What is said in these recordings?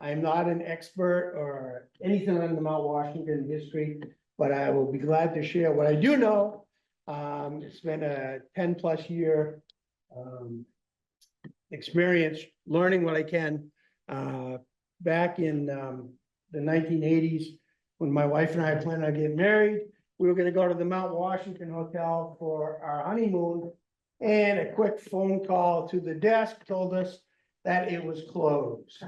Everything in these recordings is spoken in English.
I'm not an expert or anything on the Mount Washington history, but I will be glad to share what I do know. It's been a 10+ year experience learning what I can. Back in the 1980s, when my wife and I planned on getting married, we were going to go to the Mount Washinton Hotel for our honeymoon. And a quick phone call to the desk told us that it was closed.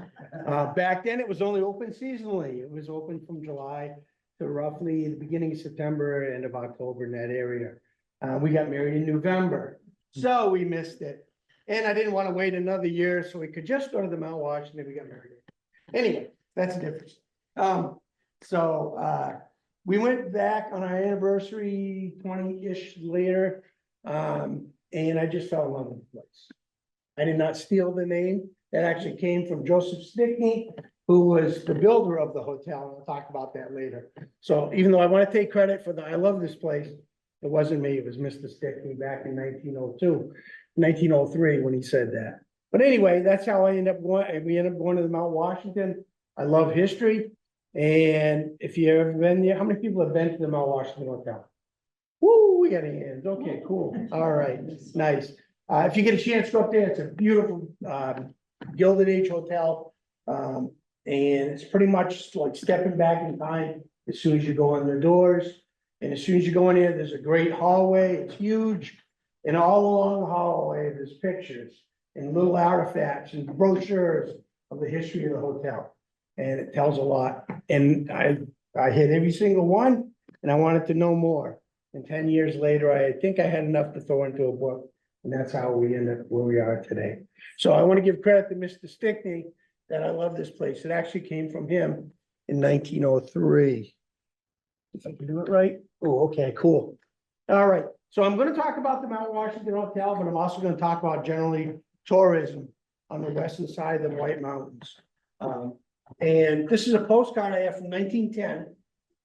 Back then, it was only open seasonally. It was open from July to roughly the beginning of September, end of October in that area. We got married in November, so we missed it. And I didn't want to wait another year, so we could just go to the Mount Washington. We got married. Anyway, that's the difference. We went back on our anniversary 20-ish later, and I just fell in love with the place. I did not steal the name. That actually came from Joseph Stickney, who was the builder of the hotel. And we'll talk about that later. So even though I want to take credit for I love this place, it wasn't me. It was Mr. Stickney back in 1902, 1903 when he said that. But anyway, that's how I ended up going. We ended up going to the Mount Washington. I love history. And if you ever been there, how many people have been to the Mount Washington Hotel? Woo, we got hands. Okay, cool. All right, nice. If you get a chance, go up there. It's a beautiful Gilded Age hotel. And it's pretty much like stepping back in time as soon as you go in the doors. And as soon as you go in there, there's a great hallway. It's huge. And all along the hallway, there's pictures and little artifacts and brochures of the history of the hotel. And it tells a lot. And I hit every single one, and I wanted to know more. And 10 years later, I think I had enough to throw into a book. And that's how we end up where we are today. So I want to give credit to Mr. Stickney that I love this place. It actually came from him in 1903. If I can do it right. Oh, okay, cool. All right. So I'm going to talk about the Mount Washington Hotel, but I'm also going to talk about generally tourism on the western side of the White Mountains. And this is a postcard I have from 1910,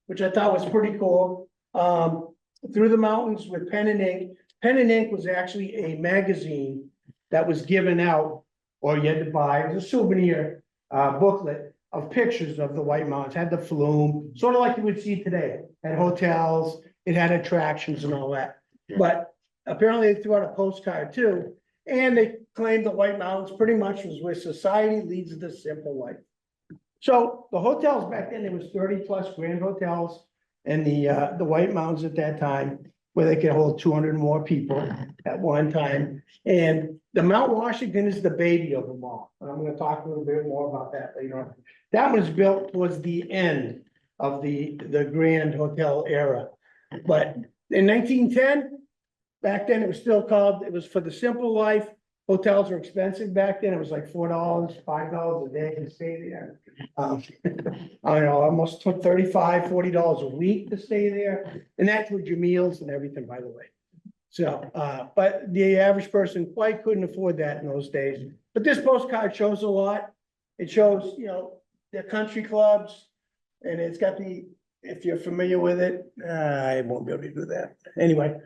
which I thought was pretty cool. Through the mountains with pen and ink. Pen and Ink was actually a magazine that was given out, or you had to buy. It was a souvenir booklet of pictures of the White Mountains. Had the flume, sort of like you would see today at hotels. It had attractions and all that. But apparently they threw out a postcard too. And they claimed the White Mountains pretty much was where society leads the simple life. So the hotels back then, there was 30+ grand hotels in the White Mountains at that time, where they could hold 200 more people at one time. And the Mount Washington is the baby of them all. And I'm going to talk a little bit more about that later on. That was built towards the end of the Grand Hotel era. But in 1910, back then it was still called, it was for the simple life. Hotels were expensive back then. It was like $4, $5 a day to stay there. I don't know, almost took $35, $40 a week to stay there. And that's with your meals and everything, by the way. So, but the average person quite couldn't afford that in those days. But this postcard shows a lot. It shows, you know, the country clubs, and it's got the, if you're familiar with it, I won't be able to do that. Anyway.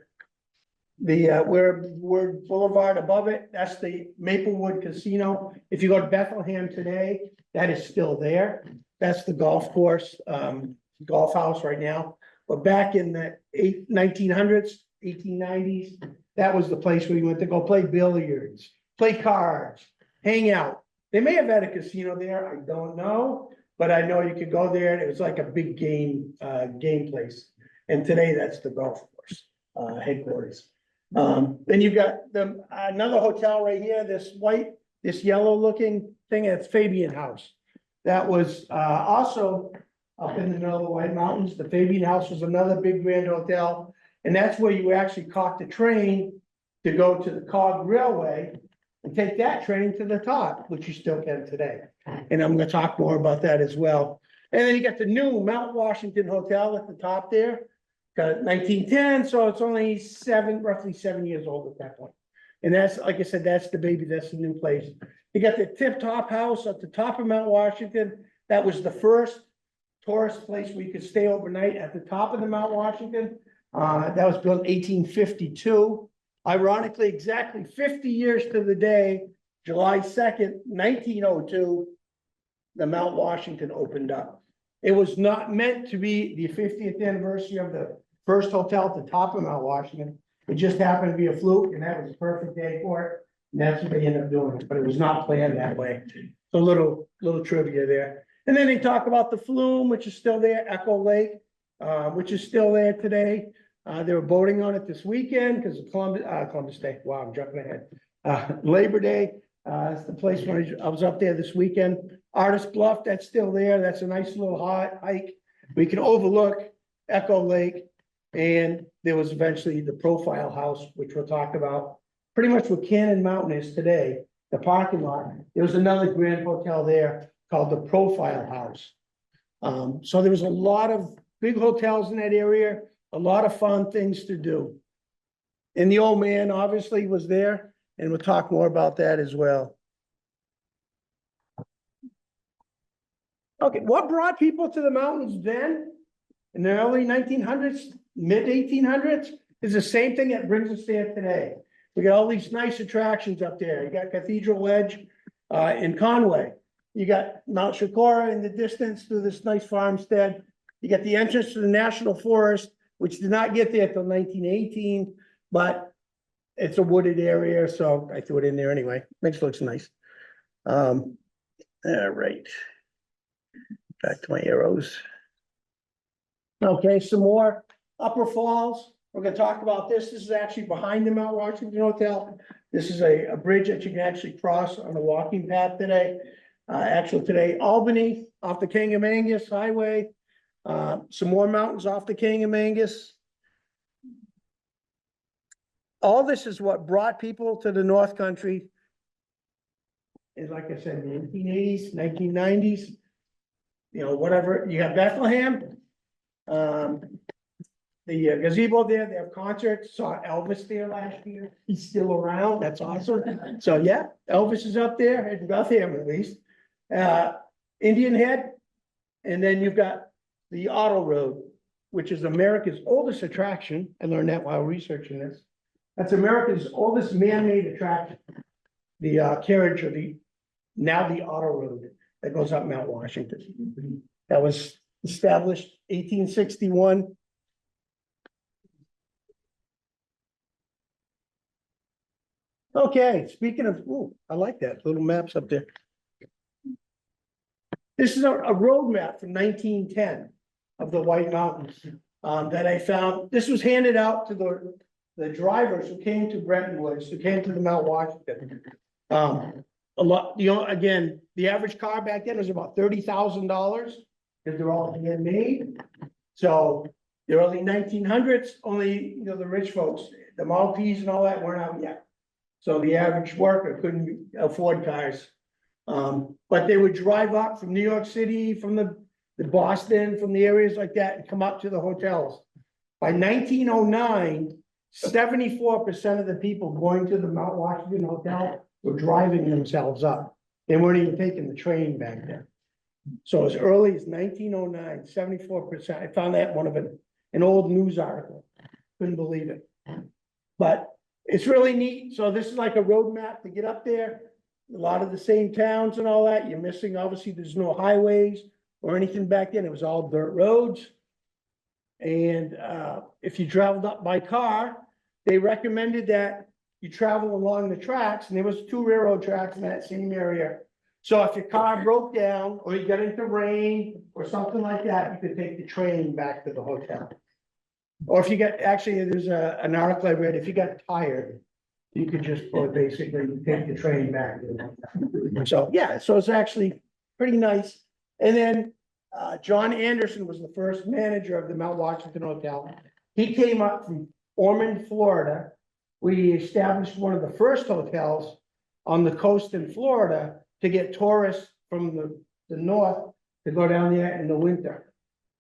The Word Boulevard above it, that's the Maplewood Casino. If you go to Bethlehem today, that is still there. That's the golf course, golf house right now. But back in the 1900s, 1890s, that was the place where you went to go play billiards, play cards, hang out. They may have had a casino there, I don't know, but I know you could go there and it was like a big game place. And today that's the golf course headquarters. Then you've got another hotel right here, this yellow looking thing, it's Fabian House. That was also up in the middle of the White Mountains. The Fabian House was another big grand hotel. And that's where you actually caught the train to go to the Cog Railway and take that train to the top, which you still can today. And I'm going to talk more about that as well. And then you got the new Mount Washinton Hotel at the top there. Got 1910, so it's only roughly 7 years old at that point. And that's, like I said, that's the baby, that's the new place. You got the Tip Top House at the top of Mount Washington. That was the first tourist place where you could stay overnight at the top of the Mount Washington. That was built in 1852. Ironically, exactly 50 years to the day, July 2nd, 1902, the Mount Washington opened up. It was not meant to be the 50th anniversary of the first hotel at the top of Mount Washington. It just happened to be a fluke, and that was the perfect day for it. And that's what they ended up doing, but it was not planned that way. So little trivia there. And then they talk about the flume, which is still there, Echo Lake, which is still there today. They were boating on it this weekend because of Columbus Day. Wow, I'm jumping ahead. Labor Day, it's the place when I was up there this weekend. Artist Bluff, that's still there. That's a nice little hike. We can overlook Echo Lake. And there was eventually the Profile House, which we'll talk about. Pretty much where Cannon Mountain is today, the parking lot. There was another grand hotel there called the Profile House. So there was a lot of big hotels in that area, a lot of fun things to do. And the old man obviously was there, and we'll talk more about that as well. Okay, what brought people to the mountains then in the early 1900s, mid 1800s is the same thing that brings us there today. We got all these nice attractions up there. You got Cathedral Ledge in Conway. You got Mount Shakora in the distance through this nice farmstead. You got the entrance to the National Forest, which did not get there until 1918, but it's a wooded area, so I threw it in there anyway. Makes it looks nice. All right. Back to my arrows. Okay, some more Upper Falls. We're gonna talk about this. This is actually behind the Mount Washinton Hotel. This is a bridge that you can actually cross on a walking path today. Actually today, Albany off the King of Angus Highway. Some more mountains off the King of Angus. All this is what brought people to the North Country. And like I said, in the 1880s, 1990s, you know, whatever, you got Bethlehem. The gazebo there, they have concerts, saw Elvis there last year. He's still around. That's awesome. So yeah, Elvis is up there in Bethlehem at least. Indian Head. And then you've got the Auto Road, which is America's oldest attraction. I learned that while researching this. That's America's oldest man-made attraction. The carriage or now the Auto Road that goes up Mount Washington. That was established 1861. Okay, speaking of, I like that, little maps up there. This is a road map from 1910 of the White Mountains that I found. This was handed out to the drivers who came to Bretton Woods, who came to the Mount Washington. A lot, you know, again, the average car back then was about $30,000 because they're all handmade. So the early 1900s, only, you know, the rich folks, the Model Ts and all that weren't out yet. So the average worker couldn't afford cars. But they would drive up from New York City, from the Boston, from the areas like that, and come up to the hotels. By 1909, 74% of the people going to the Mount Washington Hotel were driving themselves up. They weren't even taking the train back then. So as early as 1909, 74%. I found that one of an old news article. Couldn't believe it. But it's really neat. So this is like a road map to get up there. A lot of the same towns and all that. You're missing, obviously, there's no highways or anything back then. It was all dirt roads. And if you traveled up by car, they recommended that you travel along the tracks, and there was 2 railroad tracks in that same area. So if your car broke down or you got into rain or something like that, you could take the train back to the hotel. Or if you got, actually, there's an article I read, if you got tired, you could just basically take the train back to the hotel. So yeah, so it's actually pretty nice. And then John Anderson was the first manager of the Mount Washinton Hotel. He came up from Ormond, Florida. We established one of the first hotels on the coast in Florida to get tourists from the north to go down there in the winter.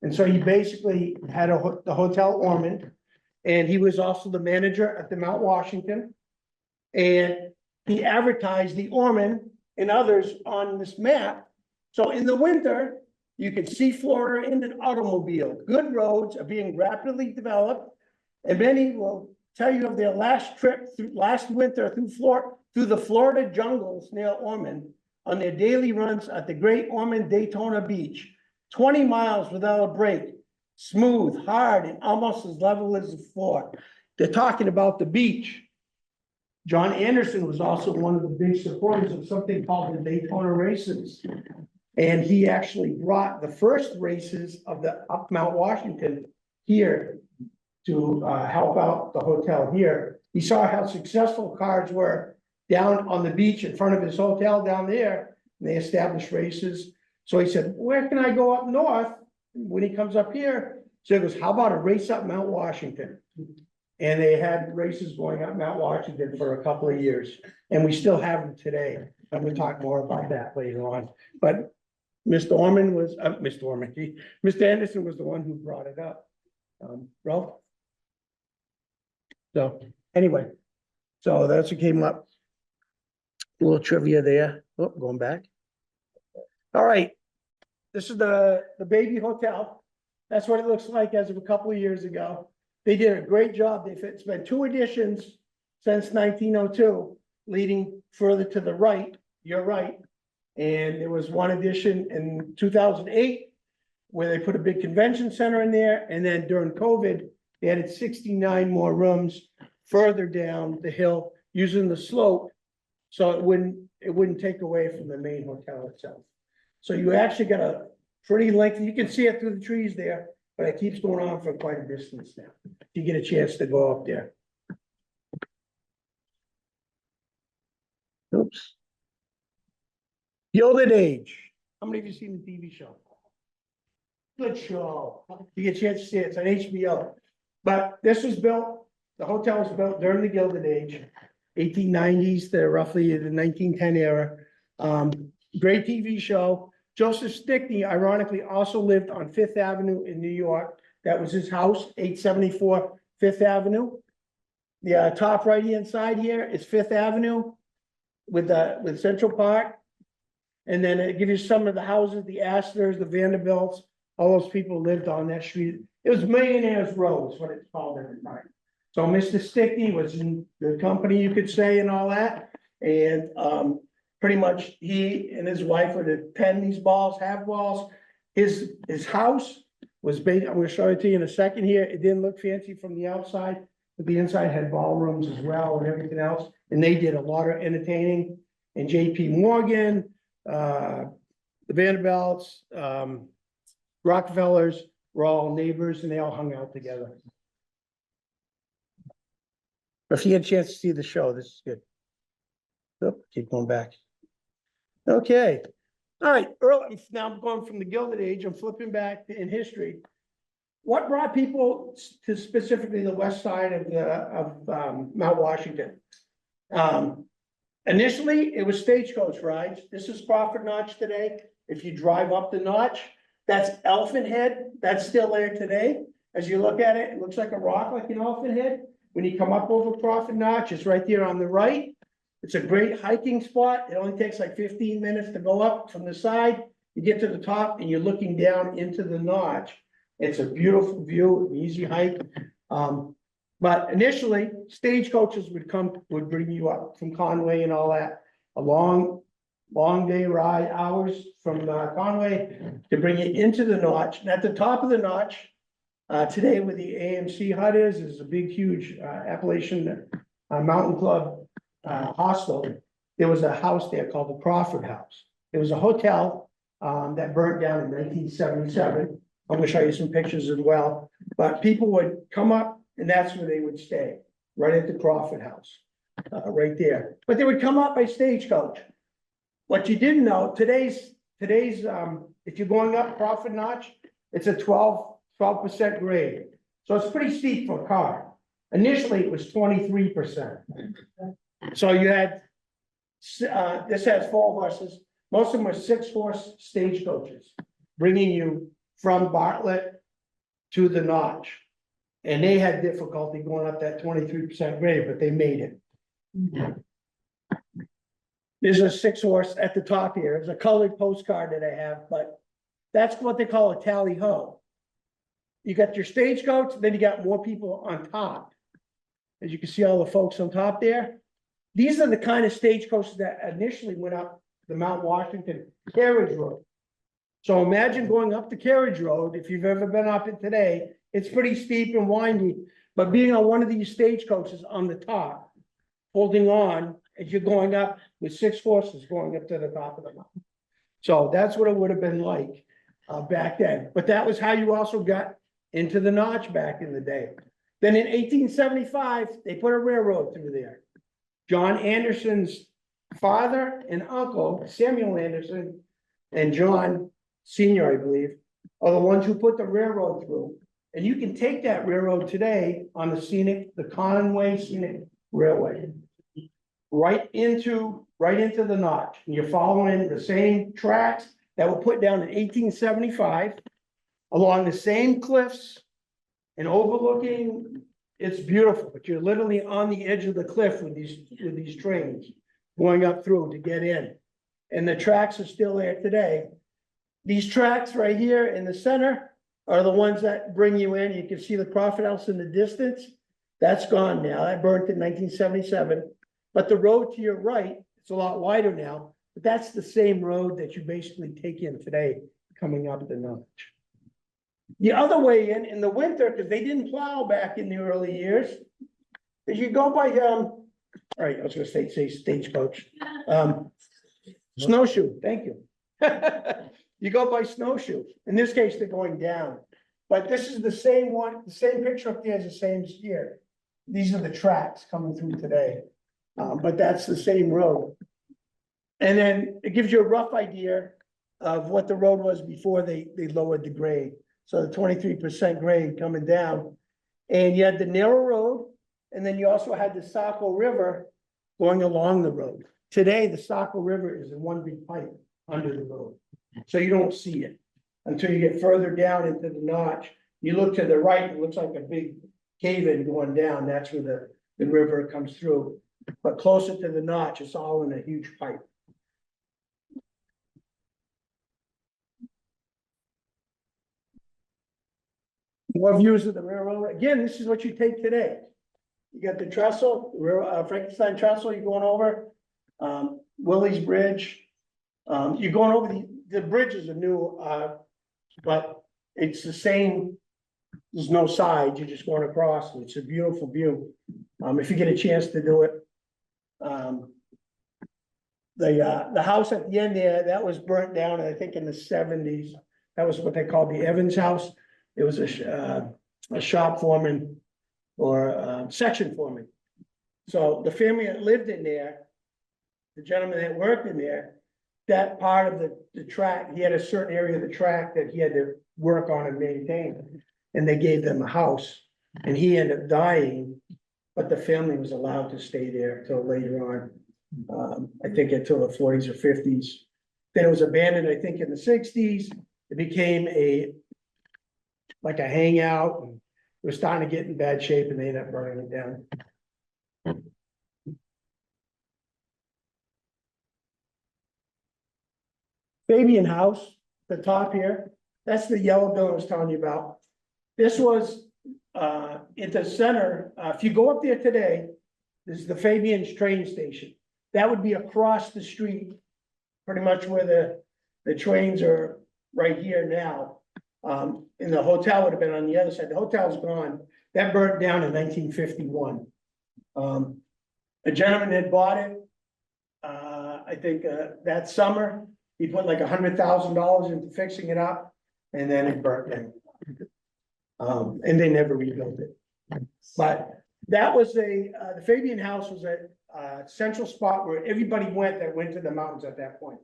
And so he basically had the Hotel Ormond, and he was also the manager at the Mount Washington. And he advertised the Ormond and others on this map. So in the winter, you can see Florida in an automobile. Good roads are being rapidly developed. And many will tell you of their last trip last winter through the Florida jungles near Ormond, on their daily runs at the Great Ormond Daytona Beach, 20 miles without a break, smooth, hard, and almost as level as the floor. They're talking about the beach. John Anderson was also one of the big supporters of something called the Daytona races. And he actually brought the first races of the up Mount Washington here to help out the hotel here. He saw how successful cars were down on the beach in front of his hotel down there. And they established races. So he said, where can I go up north? When he comes up here, so he goes, how about a race up Mount Washington? And they had races going up Mount Washington for a couple of years. And we still have them today. And we'll talk more about that later on. But Mr. Orman was, Mr. Anderson was the one who brought it up. Ralph? So, anyway, so that's what came up. A little trivia there. Oh, going back. All right. This is the baby hotel. That's what it looks like as of a couple of years ago. They did a great job. It's been 2 additions since 1902, leading further to the right, your right. And there was 1 addition in 2008 where they put a big convention center in there. And then during COVID, they added 69 more rooms further down the hill using the slope. So it wouldn't take away from the main hotel itself. So you actually got a pretty lengthy, you can see it through the trees there, but it keeps going on for quite a distance now. You get a chance to go up there. Oops. Gilded Age. How many of you seen the TV show? Good show. You get a chance to see it. It's on HBO. But this was built, the hotel was built during the Gilded Age, 1890s to roughly the 1910 era. Great TV show. Joseph Stickney, ironically, also lived on Fifth Avenue in New York. That was his house, 874 Fifth Avenue. The top right-hand side here is Fifth Avenue with Central Park. And then it gives you some of the houses, the Astors, the Vanderbilts, all those people lived on that street. It was Millionaires Row is what it's called at the time. So Mr. Stickney was in the company, you could say, and all that. And pretty much he and his wife would pen these balls, have balls. His house was based, I'm gonna show it to you in a second here. It didn't look fancy from the outside, but the inside had ballrooms as well and everything else. And they did a lot of entertaining. And J.P. Morgan, the Vanderbilts, Rockefellers were all neighbors and they all hung out together. If you get a chance to see the show, this is good. Oh, keep going back. Okay. All right. Early, now I'm going from the Gilded Age. I'm flipping back in history. What brought people to specifically the west side of Mount Washington? Initially, it was stagecoach rides. This is Crawford Notch today. If you drive up the notch, that's Elephant Head. That's still there today. As you look at it, it looks like a rock, like an elephant head. When you come up over Crawford Notch, it's right there on the right. It's a great hiking spot. It only takes like 15 minutes to go up from the side. You get to the top and you're looking down into the notch. It's a beautiful view, an easy hike. But initially, stagecoaches would bring you up from Conway and all that. A long day ride, hours from Conway to bring you into the notch. And at the top of the notch, today where the AMC hut is a big, huge Appalachian Mountain Club hostel. There was a house there called the Crawford House. It was a hotel that burnt down in 1977. I'm gonna show you some pictures as well. But people would come up and that's where they would stay, right at the Crawford House, right there. But they would come up by stagecoach. What you didn't know, today's if you're going up Crawford Notch, it's a 12% grade. So it's pretty steep for a car. Initially, it was 23%. So you had, this has 4 horses. Most of them were 6-horse stagecoaches, bringing you from Bartlett to the notch. And they had difficulty going up that 23% grade, but they made it. There's a 6-horse at the top here. It's a colored postcard that I have, but that's what they call a tally-ho. You got your stagecoach, then you got more people on top. As you can see all the folks on top there. These are the kind of stagecoaches that initially went up the Mount Washington Carriage Road. So imagine going up the Carriage Road, if you've ever been up it today, it's pretty steep and windy, but being on one of these stagecoaches on the top, holding on as you're going up with 6 horses going up to the top of the mountain. So that's what it would have been like back then. But that was how you also got into the notch back in the day. Then in 1875, they put a railroad through there. John Anderson's father and uncle, Samuel Anderson, and John Senior, I believe, are the ones who put the railroad through. And you can take that railroad today on the Conway Scenic Railway, right into the notch. And you're following the same tracks that were put down in 1875, along the same cliffs and overlooking. It's beautiful, but you're literally on the edge of the cliff with these trains going up through to get in. And the tracks are still there today. These tracks right here in the center are the ones that bring you in. You can see the Crawford House in the distance. That's gone now. That burnt in 1977. But the road to your right, it's a lot wider now, but that's the same road that you basically take in today, coming up the notch. The other way in the winter, because they didn't plow back in the early years, is you go by, all right, I was gonna say stagecoach. Snowshoe, thank you. You go by snowshoe. In this case, they're going down. But this is the same one, the same picture up there is the same here. These are the tracks coming through today. But that's the same road. And then it gives you a rough idea of what the road was before they lowered the grade. So the 23% grade coming down. And you had the narrow road, and then you also had the Saco River going along the road. Today, the Saco River is in one big pipe under the road. So you don't see it until you get further down into the notch. You look to the right, it looks like a big cave-in going down. That's where the river comes through. But closer to the notch, it's all in a huge pipe. More views of the railroad. Again, this is what you take today. You got the trestle, Frankenstein trestle, you're going over, Willie's Bridge. You're going over the bridges are new, but it's the same. There's no sides, you're just going across. It's a beautiful view. If you get a chance to do it. The house at the end there, that was burnt down, I think in the 70s. That was what they called the Evans House. It was a shop foreman or section foreman. So the family that lived in there, the gentleman that worked in there, that part of the track, he had a certain area of the track that he had to work on and maintain. And they gave them a house, and he ended up dying, but the family was allowed to stay there till later on. I think until the 40s or 50s. Then it was abandoned, I think, in the 60s. It became like a hangout, and it was starting to get in bad shape, and they ended up burning it down. Fabian House, the top here, that's the yellow building I was telling you about. This was at the center. If you go up there today, this is the Fabian's train station. That would be across the street, pretty much where the trains are right here now. And the hotel would have been on the other side. The hotel's gone. That burnt down in 1951. A gentleman had bought it. I think that summer, he put like $100,000 into fixing it up, and then it burnt down. And they never rebuilt it. But that was the Fabian House was a central spot where everybody went that went to the mountains at that point.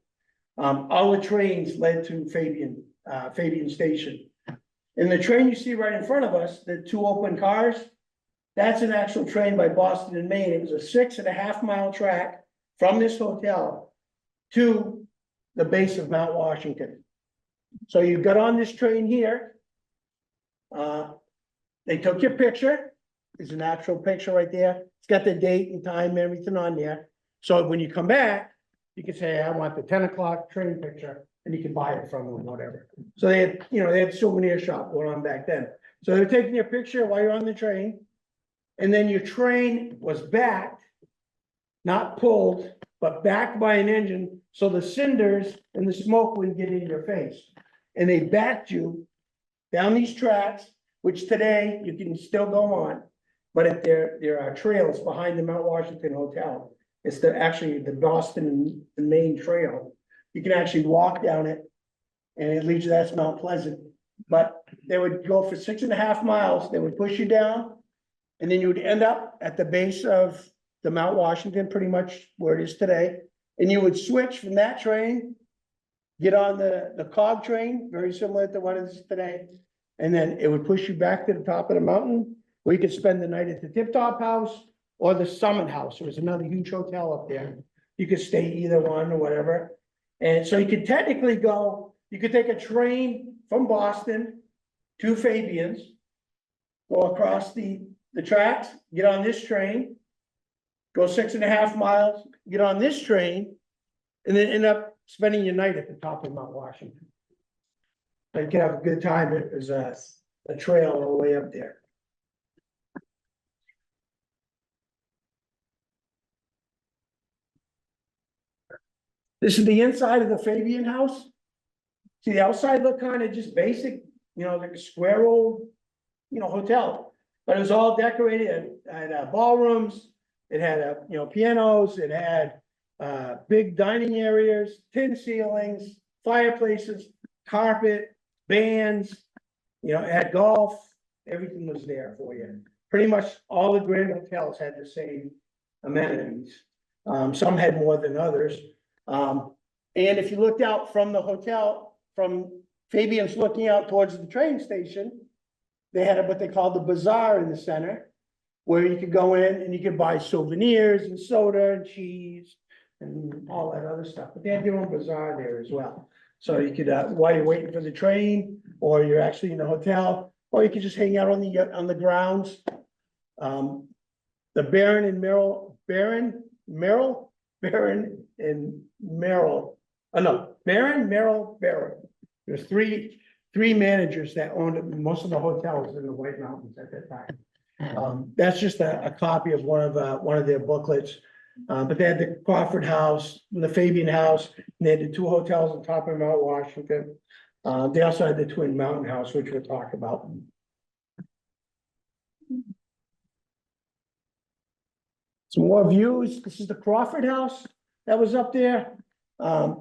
All the trains led to Fabian Station. And the train you see right in front of us, the 2 open cars, that's an actual train by Boston and Maine. It was a 6.5 mile track from this hotel to the base of Mount Washington. So you got on this train here. They took your picture. There's an actual picture right there. It's got the date and time and everything on there. So when you come back, you can say, I want the 10 o'clock train picture, and you can buy it from them, whatever. So they had, they had a souvenir shop going on back then. So they're taking your picture while you're on the train, and then your train was backed, not pulled, but backed by an engine, so the cinders and the smoke wouldn't get in your face. And they backed you down these tracks, which today you can still go on. But if there are trails behind the Mount Washinton Hotel. It's actually the Boston and Maine Trail. You can actually walk down it. And it leads you, that's Mount Pleasant. But they would go for 6.5 miles, they would push you down. And then you would end up at the base of the Mount Washinton, pretty much where it is today. And you would switch from that train, get on the cog train, very similar to what it is today. And then it would push you back to the top of the mountain, where you could spend the night at the Tip Top House or the Summit House. There was another huge hotel up there. You could stay either one or whatever. And so you could technically go, you could take a train from Boston to Fabian's, go across the tracks, get on this train, go 6.5 miles, get on this train, and then end up spending your night at the top of Mount Washinton. So you can have a good time. It was a trail all the way up there. This is the inside of the Fabian house. See, the outside looked kind of just basic, like a square old, hotel. But it was all decorated. It had ballrooms. It had, pianos. It had big dining areas, tin ceilings, fireplaces, carpet, bands. It had golf. Everything was there for you. Pretty much all the grand hotels had the same amenities. Some had more than others. And if you looked out from the hotel, from Fabian's looking out towards the train station, they had what they called the bazaar in the center, where you could go in and you could buy souvenirs and soda and cheese and all that other stuff. But they had their own bazaar there as well. So you could, while you're waiting for the train, or you're actually in the hotel, or you could just hang out on the grounds. The Baron and Merrill, Baron, Merrill. There's three managers that owned most of the hotels in the White Mountains at that time. That's just a copy of one of their booklets. But they had the Crawford House, the Fabian House, and they had the two hotels on top of Mount Washinton. They also had the Twin Mountain House, which we'll talk about. Some more views. This is the Crawford House that was up there.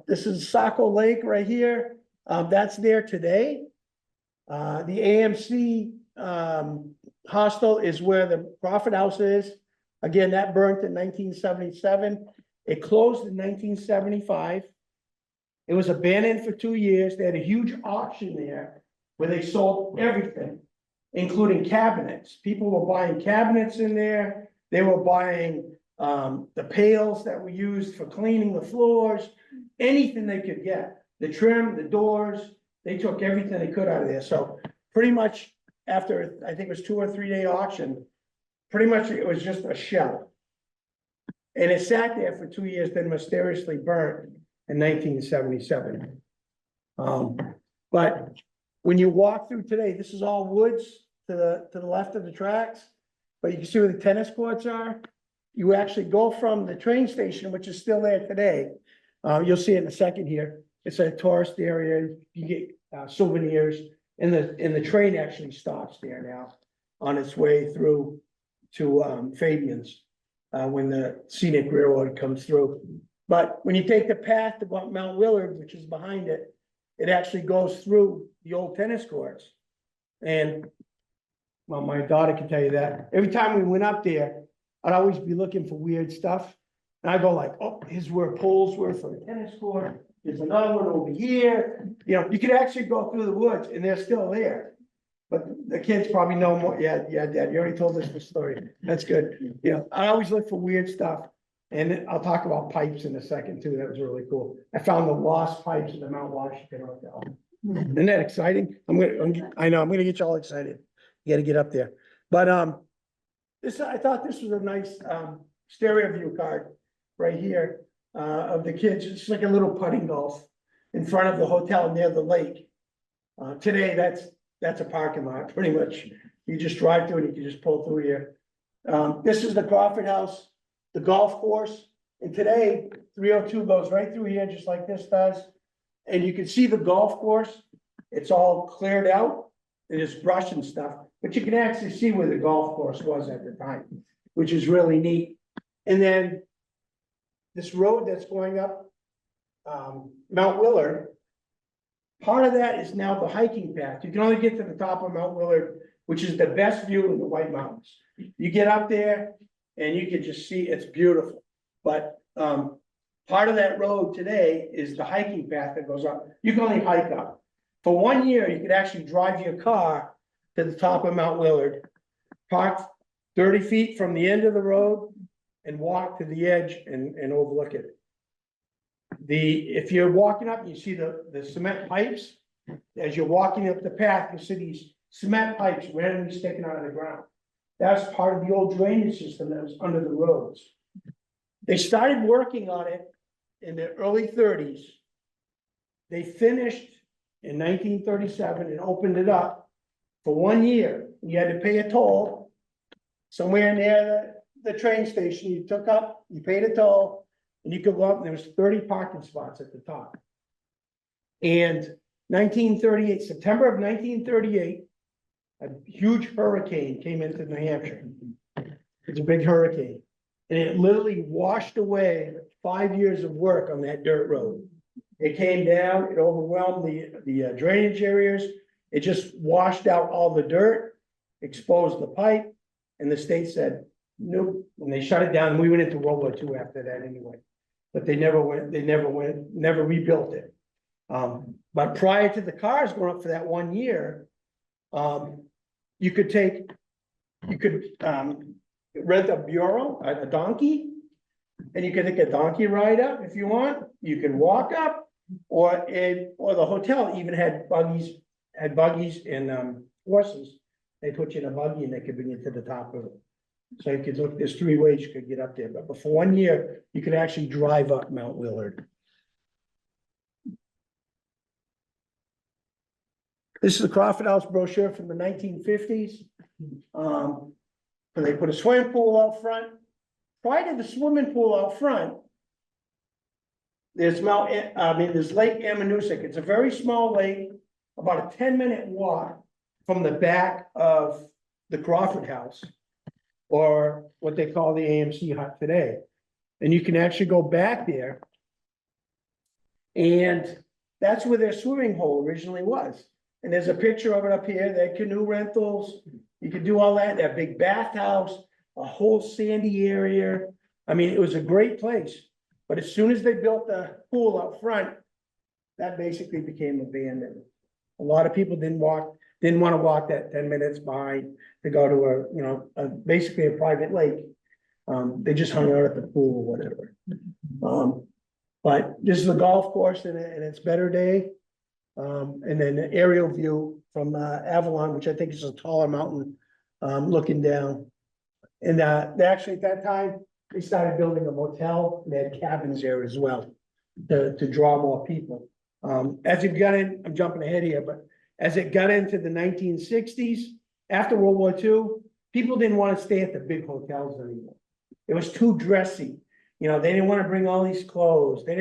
This is Saco Lake right here. That's there today. The AMC hostel is where the Crawford House is. Again, that burnt in 1977. It closed in 1975. It was abandoned for 2 years. They had a huge auction there where they sold everything, including cabinets. People were buying cabinets in there. They were buying the pails that were used for cleaning the floors, anything they could get. The trim, the doors, they took everything they could out of there. So pretty much after, I think it was 2 or 3 day auction, pretty much it was just a shell. And it sat there for 2 years, then mysteriously burnt in 1977. But when you walk through today, this is all woods to the left of the tracks. But you can see where the tennis courts are. You actually go from the train station, which is still there today. You'll see it in a second here. It's a tourist area. You get souvenirs, and the train actually stops there now on its way through to Fabian's when the scenic railroad comes through. But when you take the path to Mount Willard, which is behind it, it actually goes through the old tennis courts. And well, my daughter can tell you that. Every time we went up there, I'd always be looking for weird stuff. And I go like, oh, here's where poles were for the tennis court. There's another one over here. You could actually go through the woods and they're still there. But the kids probably know more. Yeah, Dad, you already told us the story. That's good. I always look for weird stuff. And I'll talk about pipes in a second too. That was really cool. I found the lost pipes in the Mount Washinton Hotel. Isn't that exciting? I know, I'm gonna get you all excited. You gotta get up there. But I thought this was a nice stereo view card right here of the kids. It's like a little putting golf in front of the hotel near the lake. Today, that's a parking lot, pretty much. You just drive through and you can just pull through here. This is the Crawford House, the golf course. And today, 302 goes right through here, just like this does. And you can see the golf course. It's all cleared out. There's brush and stuff, but you can actually see where the golf course was at the time, which is really neat. And then this road that's going up Mount Willard, part of that is now the hiking path. You can only get to the top of Mount Willard, which is the best view in the White Mountains. You get up there and you can just see it's beautiful. But part of that road today is the hiking path that goes up. You can only hike up. For 1 year, you could actually drive your car to the top of Mount Willard, park 30 feet from the end of the road and walk to the edge and overlook it. If you're walking up, you see the cement pipes. As you're walking up the path, you see these cement pipes randomly sticking out of the ground. That's part of the old drainage system that was under the roads. They started working on it in the early 30s. They finished in 1937 and opened it up for 1 year. You had to pay a toll somewhere near the train station. You took up, you paid a toll, and you could go up, and there was 30 parking spots at the top. And 1938, September of 1938, a huge hurricane came into New Hampshire. It's a big hurricane. And it literally washed away 5 years of work on that dirt road. It came down, it overwhelmed the drainage areas. It just washed out all the dirt, exposed the pipe, and the state said, nope, and they shut it down. And we went into World War II after that anyway. But they never rebuilt it. But prior to the cars going up for that 1 year, you could rent a bureau, a donkey, and you could take a donkey ride up if you want. You can walk up, or the hotel even had buggies and horses. They put you in a buggy and they could bring you to the top of it. So you could look, there's 3 ways you could get up there, but for 1 year, you could actually drive up Mount Willard. This is the Crawford House brochure from the 1950s. They put a swimming pool out front. Prior to the swimming pool out front, there's Lake Ammonoosuc. It's a very small lake, about a 10-minute walk from the back of the Crawford House, or what they call the AMC hut today. And you can actually go back there, and that's where their swimming hole originally was. And there's a picture of it up here. They had canoe rentals. You could do all that. That big bathhouse, a whole sandy area. I mean, it was a great place. But as soon as they built the pool up front, that basically became abandoned. A lot of people didn't want to walk that 10 minutes behind to go to basically a private lake. They just hung out at the pool or whatever. But this is the golf course in its better day. And then the aerial view from Avalon, which I think is a taller mountain, looking down. And they actually, at that time, they started building a motel. They had cabins there as well to draw more people. As it got in, I'm jumping ahead here, but as it got into the 1960s, after World War II, people didn't want to stay at the big hotels anymore. It was too dressy. They didn't want to bring all these clothes. They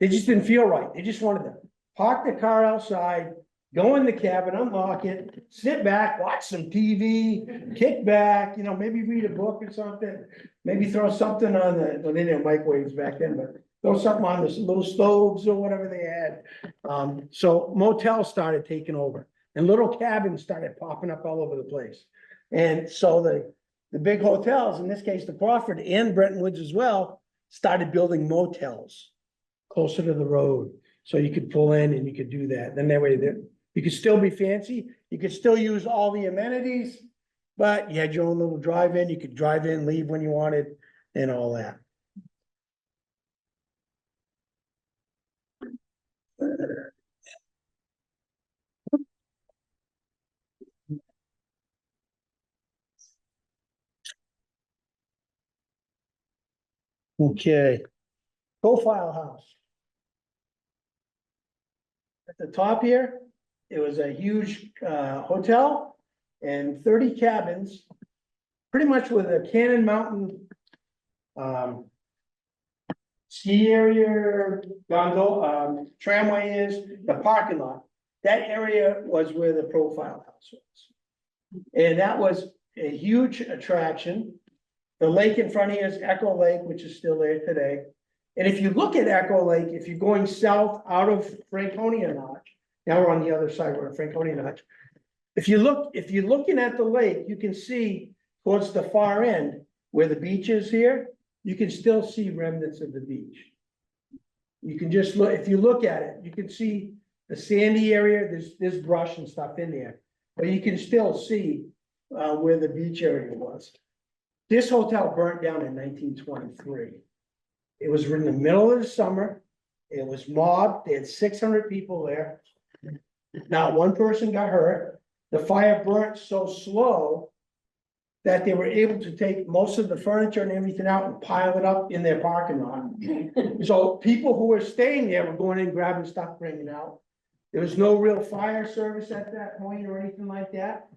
just didn't feel right. They just wanted to park the car outside, go in the cabin, unlock it, sit back, watch some TV, kick back, maybe read a book or something, maybe throw something on they didn't have microwaves back then, but throw something on the little stoves or whatever they had. So motels started taking over, and little cabins started popping up all over the place. And so the big hotels, in this case, the Crawford and Bretton Woods as well, started building motels closer to the road. So you could pull in and you could do that. Then that way you could still be fancy. You could still use all the amenities, but you had your own little drive-in. You could drive in, leave when you wanted, and all that. Okay. Profile house. At the top here, it was a huge hotel and 30 cabins, pretty much with a Cannon Mountain ski area, tramway is, the parking lot. That area was where the profile house was. And that was a huge attraction. The lake in front of here is Echo Lake, which is still there today. And if you look at Echo Lake, if you're going south out of Franconia Notch, now we're on the other side, we're in Franconia Notch. If you're looking at the lake, you can see towards the far end where the beach is here, you can still see remnants of the beach. You can just look, if you look at it, you can see the sandy area, there's brush and stuff in there, but you can still see where the beach area was. This hotel burnt down in 1923. It was in the middle of the summer. It was mobbed. They had 600 people there. Not one person got hurt. The fire burnt so slow that they were able to take most of the furniture and everything out and pile it up in their parking lot. So people who were staying there were going in, grabbing stuff, bringing it out. There was no real fire service at that point or anything like that.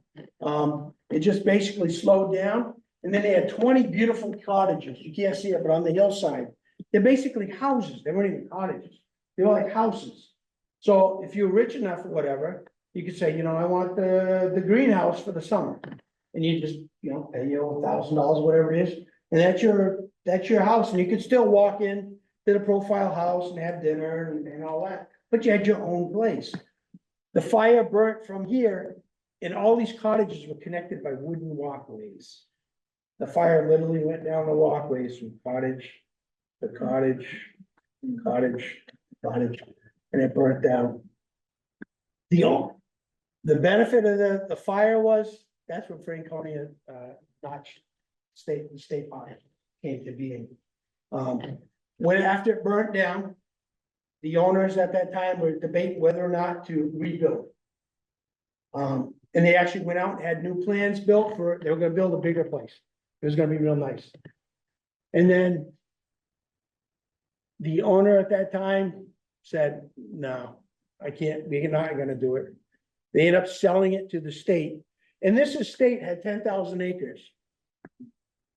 It just basically slowed down. And then they had 20 beautiful cottages. You can't see it, but on the hillside, they're basically houses. They weren't even cottages. They were like houses. So if you're rich enough or whatever, you could say, you know, I want the greenhouse for the summer. And you just, you know, pay $1,000, whatever it is. And that's your house. And you could still walk in to the profile house and have dinner and all that. But you had your own place. The fire burnt from here, and all these cottages were connected by wooden walkways. The fire literally went down the walkways from cottage to cottage, cottage, cottage, and it burnt down. The benefit of the fire was, that's what Franconia Notch State Park came to being. When after it burnt down, the owners at that time were debating whether or not to rebuild. And they actually went out and had new plans built they were gonna build a bigger place. It was gonna be real nice. And then the owner at that time said, no, I can't, we're not gonna do it. They ended up selling it to the state. And this estate had 10,000 acres.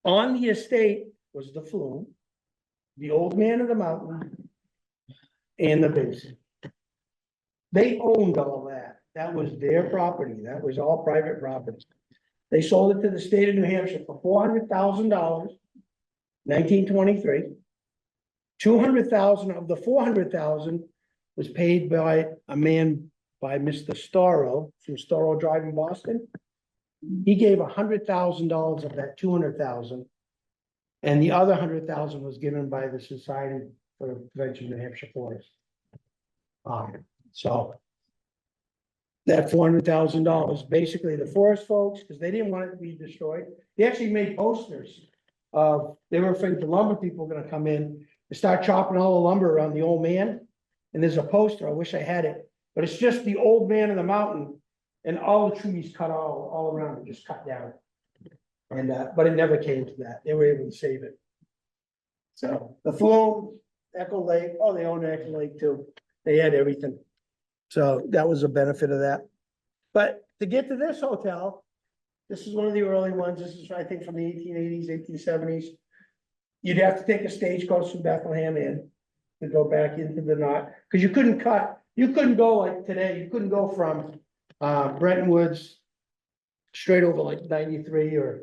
On the estate was the flume, the old man of the mountain, and the basin. They owned all that. That was their property. That was all private property. They sold it to the state of New Hampshire for $400,000, 1923. 200,000 of the 400,000 was paid by a man by Mr. Storrow from Storrow Drive in Boston. He gave $100,000 of that 200,000, and the other 100,000 was given by the Society for the Prevention of New Hampshire Forests. So that $400,000, basically the forest folks, because they didn't want it to be destroyed. They actually made posters of, they were afraid the lumber people were gonna come in and start chopping all the lumber around the old man. And there's a poster, I wish I had it, but it's just the old man of the mountain and all the trees cut all around it, just cut down. And, but it never came to that. They were able to save it. So the flume, Echo Lake, oh, they own Echo Lake too. They had everything. So that was a benefit of that. But to get to this hotel, this is one of the early ones. This is, I think, from the 1880s, 1870s. You'd have to take a stagecoach from Bethlehem in to go back into the knot, because you couldn't go like today. You couldn't go from Bretton Woods straight over like 93 or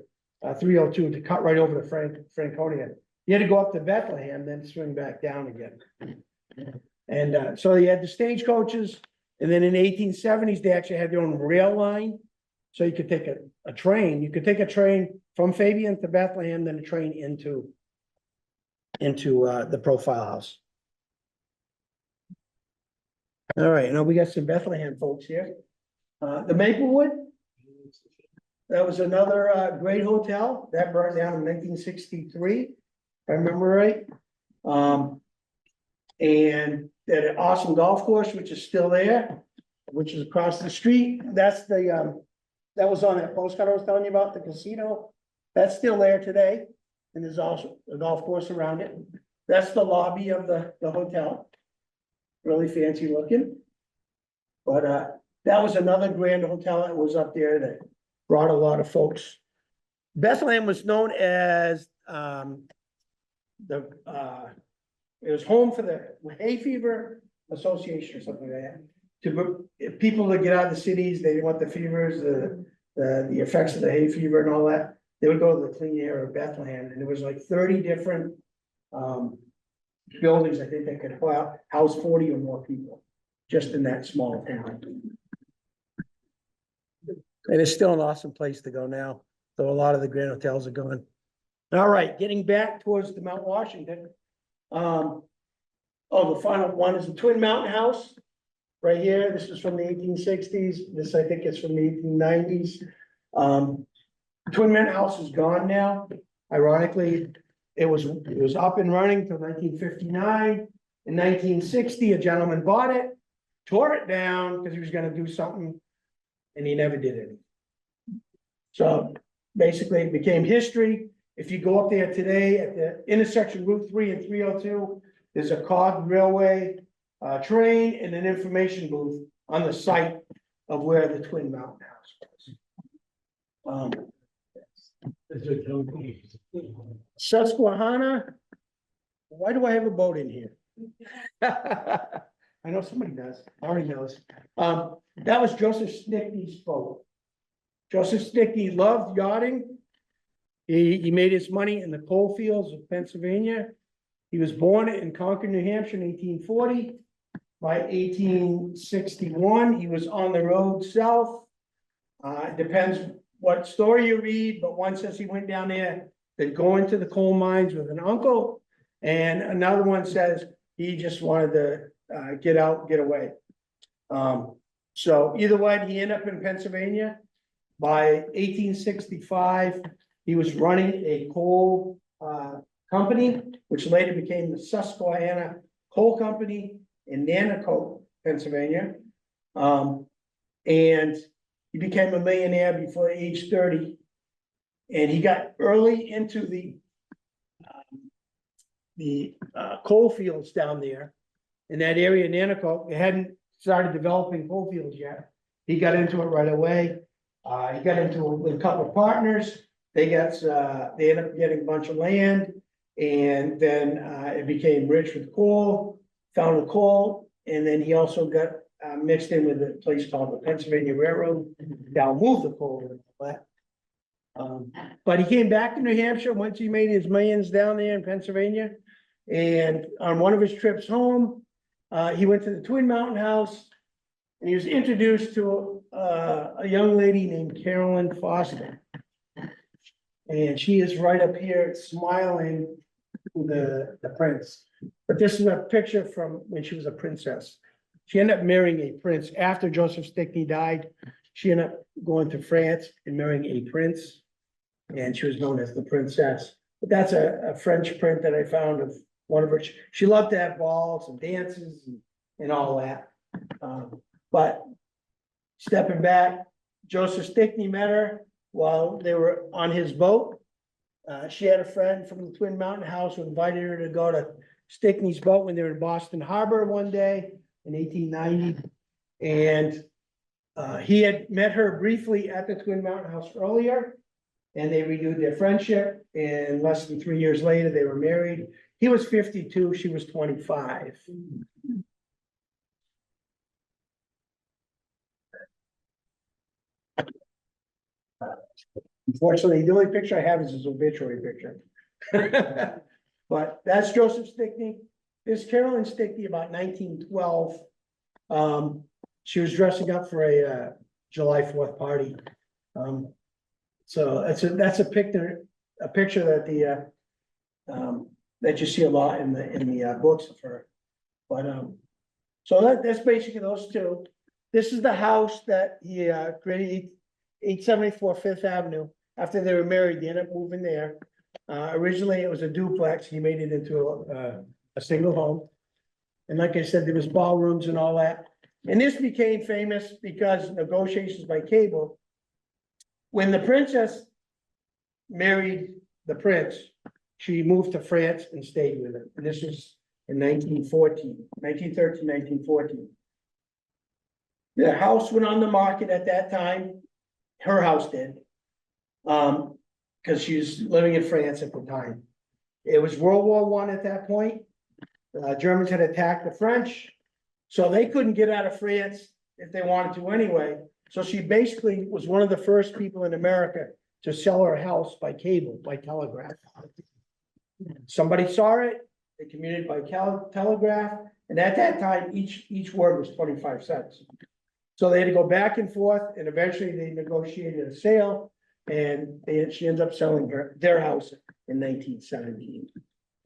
302 to cut right over to Franconia. You had to go up to Bethlehem, then swing back down again. And so you had the stagecoaches, and then in the 1870s, they actually had their own rail line. So you could take a train. You could take a train from Fabian to Bethlehem, then a train into the profile house. All right, now we got some Bethlehem folks here. The Maplewood, that was another great hotel that burned down in 1963, if I remember right. And that an awesome golf course, which is still there, which is across the street. That's the that was on that postcard I was telling you about, the casino. That's still there today, and there's also a golf course around it. That's the lobby of the hotel. Really fancy looking. But that was another grand hotel that was up there that brought a lot of folks. Bethlehem was known as the it was home for the hay fever association or something like that. If people to get out of the cities, they didn't want the fevers, the effects of the hay fever and all that. They would go to the clean air of Bethlehem, and there was like 30 different buildings, I think, that could house 40 or more people, just in that small town. And it's still an awesome place to go now, though a lot of the grand hotels are gone. All right, getting back towards the Mount Washington. The final one is the Twin Mountain House. Right here, this is from the 1860s. This, I think, is from the 1890s. Twin Mountain House is gone now. Ironically, it was up and running till 1959. In 1960, a gentleman bought it, tore it down because he was gonna do something, and he never did it. So basically, it became history. If you go up there today at the intersection Route 3 and 302, there's a cog railway train and an information booth on the site of where the Twin Mountain House was. Susquehanna, why do I have a boat in here? I know somebody does, already knows. That was Joseph Stickney's boat. Joseph Stickney loved yachting. He made his money in the coal fields of Pennsylvania. He was born in Concord, New Hampshire in 1840. By 1861, he was on the road south. It depends what story you read, but one says he went down there to go into the coal mines with an uncle. And another one says he just wanted to get out, get away. So either way, he ended up in Pennsylvania. By 1865, he was running a coal company, which later became the Susquehanna Coal Company in Nanticoke, Pennsylvania. And he became a millionaire before age 30. And he got early into the coal fields down there in that area in Nanticoke. They hadn't started developing coal fields yet. He got into it right away. He got into it with a couple of partners. They ended up getting a bunch of land, and then it became rich with coal, found the coal, and then he also got mixed in with a place called the Pennsylvania Railroad. Now moved the coal and all that. But he came back to New Hampshire once he made his millions down there in Pennsylvania. And on one of his trips home, he went to the Twin Mountain House, and he was introduced to a young lady named Carolyn Foster. And she is right up here smiling to the prince. But this is a picture from when she was a princess. She ended up marrying a prince. After Joseph Stickney died, she ended up going to France and marrying a prince. And she was known as the princess. But that's a French print that I found of one of her. She loved to have balls and dances and all that. But stepping back, Joseph Stickney met her while they were on his boat. She had a friend from the Twin Mountain House who invited her to go to Stickney's boat when they were in Boston Harbor one day in 1890. And he had met her briefly at the Twin Mountain House earlier, and they renewed their friendship. And less than 3 years later, they were married. He was 52, she was 25. Unfortunately, the only picture I have is his obituary picture. But that's Joseph Stickney. This Carolyn Stickney, about 1912. She was dressing up for a July 4th party. So that's a picture that that you see a lot in the books of her. But so that's basically those two. This is the house that he created, 874 Fifth Avenue. After they were married, they ended up moving there. Originally, it was a duplex. He made it into a single home. And like I said, there was ballrooms and all that. And this became famous because negotiations by cable. When the princess married the prince, she moved to France and stayed with him. And this was in 1913, 1914. The house went on the market at that time. Her house did. Because she was living in France at the time. It was World War I at that point. Germans had attacked the French, so they couldn't get out of France if they wanted to anyway. So she basically was one of the first people in America to sell her house by cable, by telegraph. Somebody saw it, they communicated by telegraph, and at that time, each word was 25 cents. So they had to go back and forth, and eventually they negotiated a sale, and she ends up selling their house in 1917.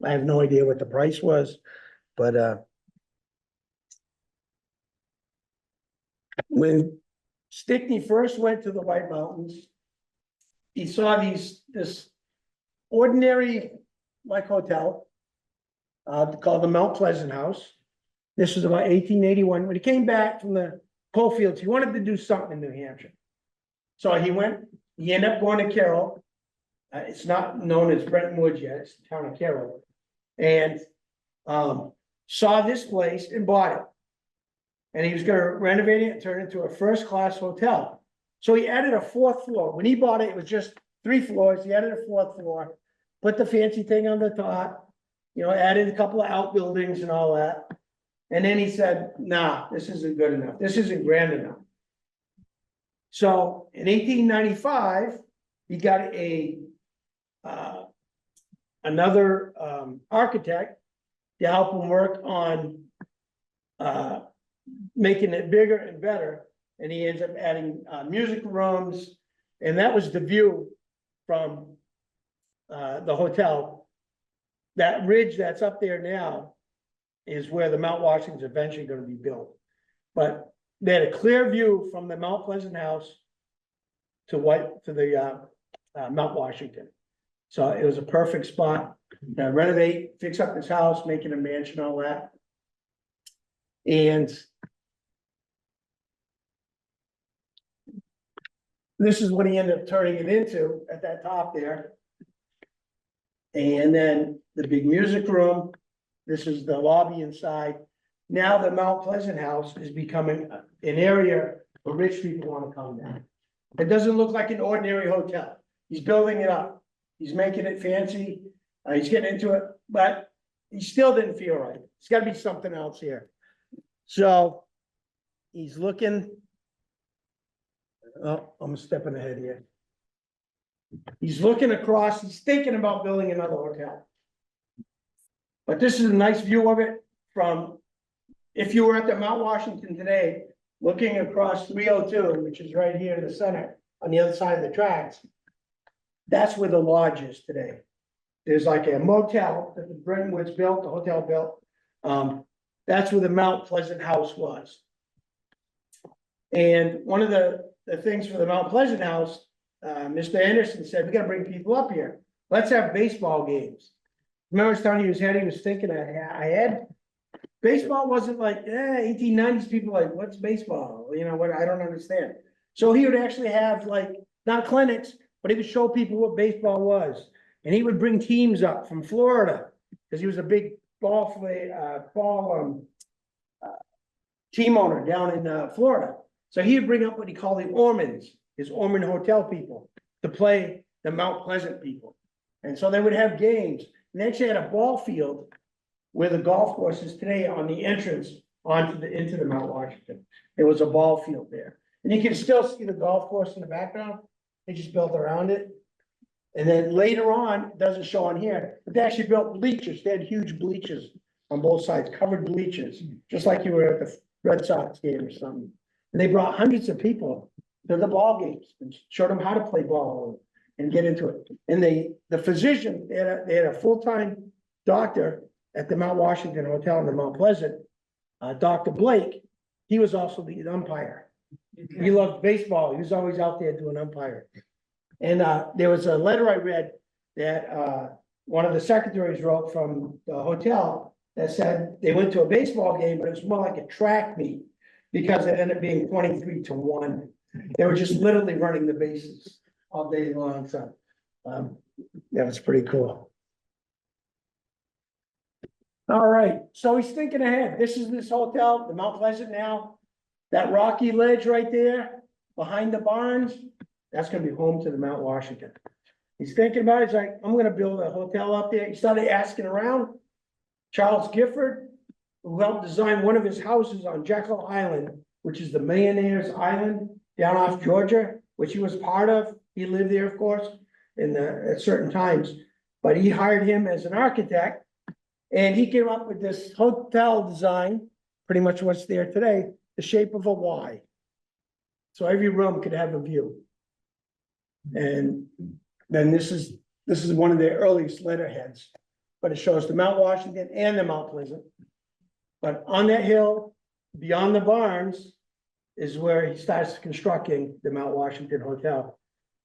I have no idea what the price was, but when Stickney first went to the White Mountains, he saw this ordinary like hotel called the Mount Pleasant House. This was about 1881. When he came back from the coal fields, he wanted to do something in New Hampshire. So he ended up going to Carroll. It's not known as Bretton Woods yet, it's the town of Carroll. And saw this place and bought it. And he was gonna renovate it and turn it into a first-class hotel. So he added a fourth floor. When he bought it, it was just 3 floors. He added a fourth floor, put the fancy thing on the top, added a couple of outbuildings and all that. And then he said, nah, this isn't good enough. This isn't grand enough. So in 1895, he got another architect to help him work on making it bigger and better. And he ends up adding music rooms, and that was the view from the hotel. That ridge that's up there now is where the Mount Washington is eventually going to be built. But they had a clear view from the Mount Pleasant House to the Mount Washington. So it was a perfect spot to renovate, fix up his house, make it a mansion, all that. And this is what he ended up turning it into at that top there. And then the big music room. This is the lobby inside. Now the Mount Pleasant House is becoming an area where rich people want to come down. It doesn't look like an ordinary hotel. He's building it up. He's making it fancy. He's getting into it, but he still didn't feel right. It's got to be something else here. So he's looking. Oh, I'm stepping ahead here. He's looking across. He's thinking about building another hotel. But this is a nice view of it from, if you were at the Mount Washington today, looking across 302, which is right here in the center, on the other side of the tracks. That's where the lodge is today. There's like a motel that the Bretton Woods built, the hotel built. That's where the Mount Pleasant House was. And one of the things for the Mount Pleasant House, Mr. Anderson said, we gotta bring people up here. Let's have baseball games. Remember I was telling you his head, he was thinking I had. Baseball wasn't like, 1890s people like, what's baseball? What, I don't understand. So he would actually have like, not clinics, but he would show people what baseball was. And he would bring teams up from Florida, because he was a big team owner down in Florida. So he would bring up what he called the Ormonds, his Ormond Hotel people, to play the Mount Pleasant people. And so they would have games. And they actually had a ball field where the golf course is today on the entrance into the Mount Washington. There was a ball field there. And you can still see the golf course in the background. They just built around it. And then later on, it doesn't show on here, but they actually built bleachers. They had huge bleachers on both sides, covered bleachers, just like you were at the Red Sox game or something. And they brought hundreds of people to the ball games and showed them how to play ball and get into it. And the physician, they had a full-time doctor at the Mount Washington Hotel in the Mount Pleasant, Dr. Blake. He was also the umpire. He loved baseball. He was always out there doing umpire. And there was a letter I read that one of the secretaries wrote from the hotel that said they went to a baseball game, but it was more like a track meet because it ended up being 23-1. They were just literally running the bases all day long. So that was pretty cool. All right, so he's thinking ahead. This is this hotel, the Mount Pleasant now. That rocky ledge right there behind the barns, that's gonna be home to the Mount Washington. He's thinking about it. He's like, I'm gonna build a hotel up there. He started asking around. Charles Gifford, who helped design one of his houses on Jekyll Island, which is the Millionaire's Island down off Georgia, which he was part of. He lived there, of course, at certain times, but he hired him as an architect. And he came up with this hotel design, pretty much what's there today, the shape of a Y. So every room could have a view. And then this is one of the earliest letterheads, but it shows the Mount Washington and the Mount Pleasant. But on that hill, beyond the barns, is where he starts constructing the Mount Washington Hotel.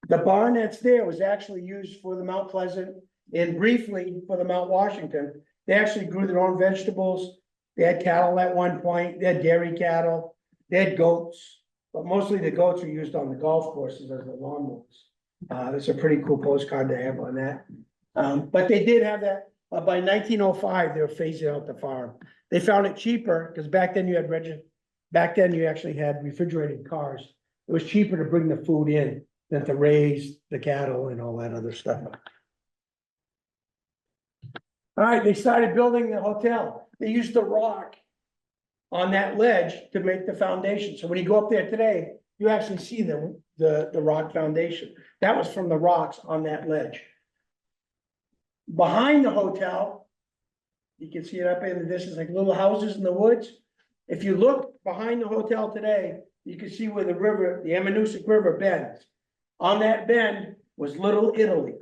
The barn that's there was actually used for the Mount Pleasant and briefly for the Mount Washington. They actually grew their own vegetables. They had cattle at one point. They had dairy cattle. They had goats, but mostly the goats were used on the golf courses as the lawnmowers. That's a pretty cool postcard to have on that. But they did have that. By 1905, they were phasing out the farm. They found it cheaper because back then you actually had refrigerated cars. It was cheaper to bring the food in than to raise the cattle and all that other stuff. All right, they started building the hotel. They used the rock on that ledge to make the foundation. So when you go up there today, you actually see the rock foundation. That was from the rocks on that ledge. Behind the hotel, you can see it up in the distance, like little houses in the woods. If you look behind the hotel today, you can see where the river, the Ammonoosuc River bends. On that bend was Little Italy.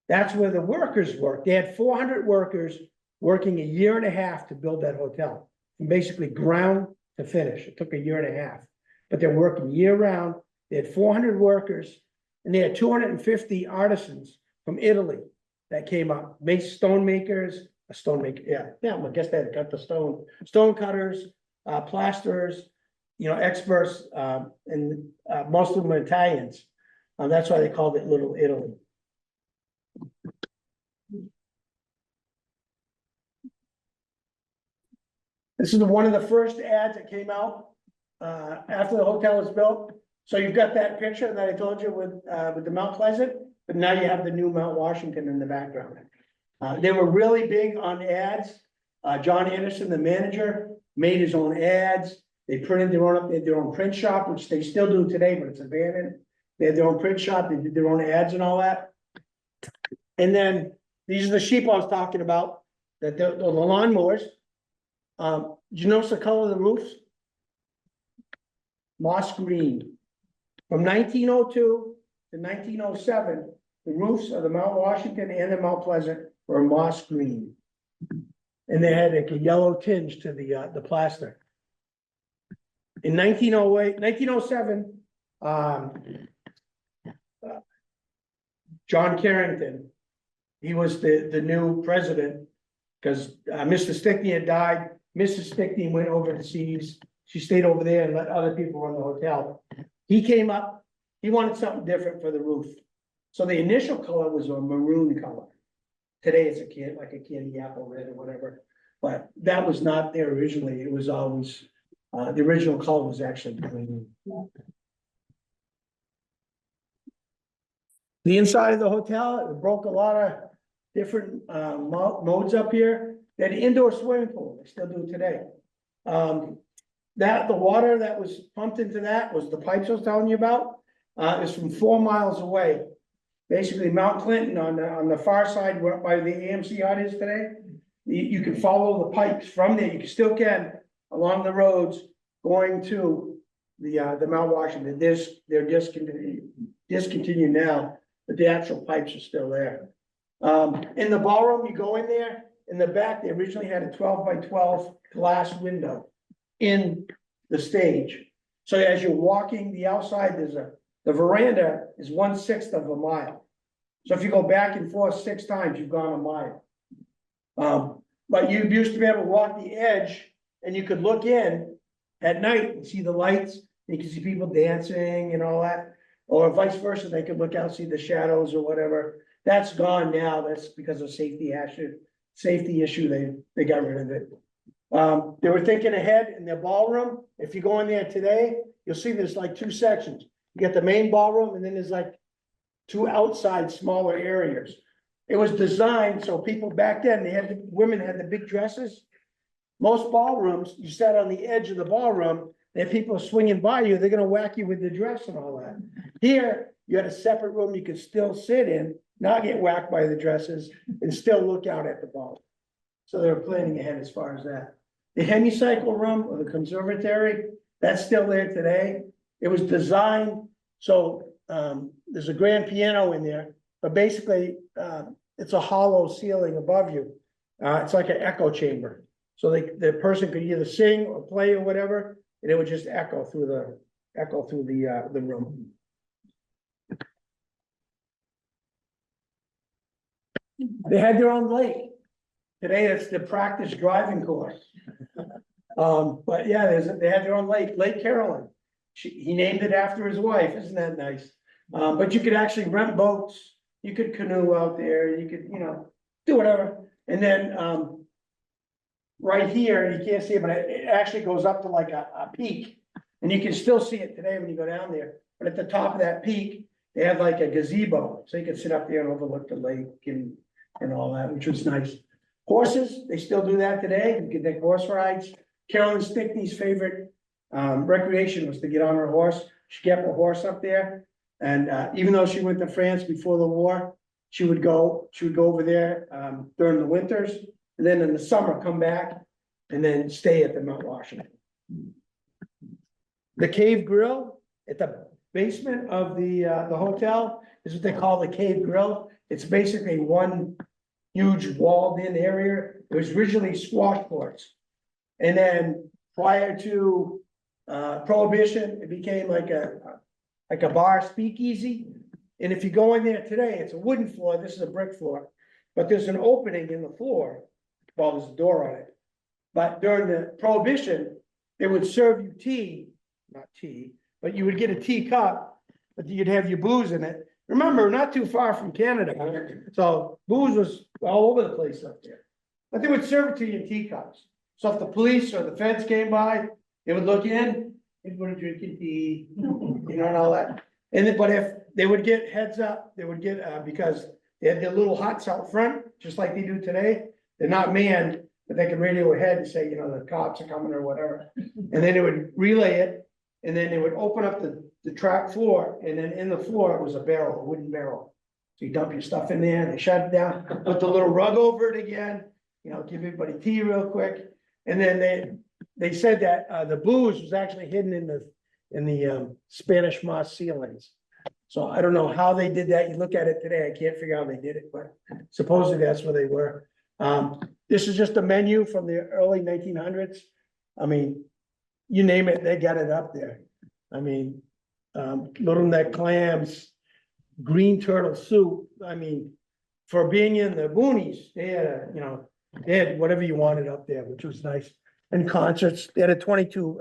That's where the workers worked. They had 400 workers working a year and a half to build that hotel, from basically ground to finish. It took a year and a half, but they're working year round. They had 400 workers and they had 250 artisans from Italy that came up, made stonemakers, I guess they had cut the stone cutters, plasterers, experts, and most of them are Italians. That's why they called it Little Italy. This is one of the first ads that came out after the hotel was built. So you've got that picture that I told you with the Mount Pleasant, but now you have the new Mount Washington in the background. They were really big on ads. John Anderson, the manager, made his own ads. They printed their own print shop, which they still do today, but it's abandoned. They had their own print shop. They did their own ads and all that. And then these are the sheep I was talking about, that the lawnmowers. Did you notice the color of the roofs? Moss green. From 1902 to 1907, the roofs of the Mount Washington and the Mount Pleasant were moss green. And they had like a yellow tinge to the plaster. In 1907, John Carrington, he was the new president because Mr. Stickney had died. Mrs. Stickney went overseas. She stayed over there and let other people run the hotel. He came up, he wanted something different for the roof. So the initial color was a maroon color. Today it's like a candy apple red or whatever, but that was not there originally. It was always, the original color was actually green. The inside of the hotel, it broke a lot of different modes up here. They had an indoor swimming pool, they still do today. The water that was pumped into that was the pipes I was telling you about. It's from 4 miles away. Basically, Mount Clinton on the far side, where by the AMC hut is today. You can follow the pipes from there. You still can along the roads going to the Mount Washington. They're discontinued now, but the actual pipes are still there. In the ballroom, you go in there. In the back, they originally had a 12 by 12 glass window in the stage. So as you're walking the outside, the veranda is 1/6 of a mile. So if you go back and forth 6 times, you've gone a mile. But you used to be able to walk the edge and you could look in at night and see the lights. You could see people dancing and all that, or vice versa. They could look out, see the shadows or whatever. That's gone now. That's because of safety issue. They got rid of it. They were thinking ahead in their ballroom. If you go in there today, you'll see there's like 2 sections. You got the main ballroom and then there's like 2 outside smaller areas. It was designed so people back then, women had the big dresses. Most ballrooms, you sat on the edge of the ballroom, and if people are swinging by you, they're gonna whack you with the dress and all that. Here, you had a separate room you could still sit in, not get whacked by the dresses, and still look out at the ball. So they were planning ahead as far as that. The hemicycle room or the conservatory, that's still there today. It was designed, so, there's a grand piano in there, but basically, it's a hollow ceiling above you. It's like an echo chamber. So the person could either sing or play or whatever, and it would just echo through the room. They had their own lake. Today, it's the practice driving course. But yeah, they had their own lake, Lake Carolyn. He named it after his wife. Isn't that nice? But you could actually rent boats. You could canoe out there. You could, do whatever. And then, right here, you can't see it, but it actually goes up to like a peak. And you can still see it today when you go down there. But at the top of that peak, they had like a gazebo. So you could sit up there and overlook the lake and all that, which was nice. Horses, they still do that today. You can take horse rides. Carolyn Stickney's favorite recreation was to get on her horse. She kept her horse up there. And even though she went to France before the war, she would go over there during the winters. And then in the summer, come back and then stay at the Mount Washington. The Cave Grill at the basement of the hotel is what they call the Cave Grill. It's basically one huge walled in area. It was originally squash courts. And then prior to Prohibition, it became like a bar speakeasy. And if you go in there today, it's a wooden floor. This is a brick floor, but there's an opening in the floor. Well, there's a door on it. But during the Prohibition, they would serve you tea, not tea, but you would get a teacup, but you'd have your booze in it. Remember, not too far from Canada, so booze was all over the place up there. But they would serve it to you in teacups. So if the police or the feds came by, they would look in, everybody drinking tea, and all that. And then, but if they would get heads up, they would get, because they had their little huts out front, just like they do today. They're not manned, but they can radio ahead and say, the cops are coming or whatever. And then they would relay it, and then they would open up the track floor, and then in the floor, it was a barrel, a wooden barrel. So you dump your stuff in there, they shut it down, put the little rug over it again, give everybody tea real quick. And then they said that the booze was actually hidden in the Spanish moss ceilings. So I don't know how they did that. You look at it today, I can't figure out how they did it, but supposedly that's where they were. This is just a menu from the early 1900s. I mean, you name it, they got it up there. I mean, little neck clams, green turtle soup. I mean, for being in the boonies, they had, they had whatever you wanted up there, which was nice. And concerts, they had a 22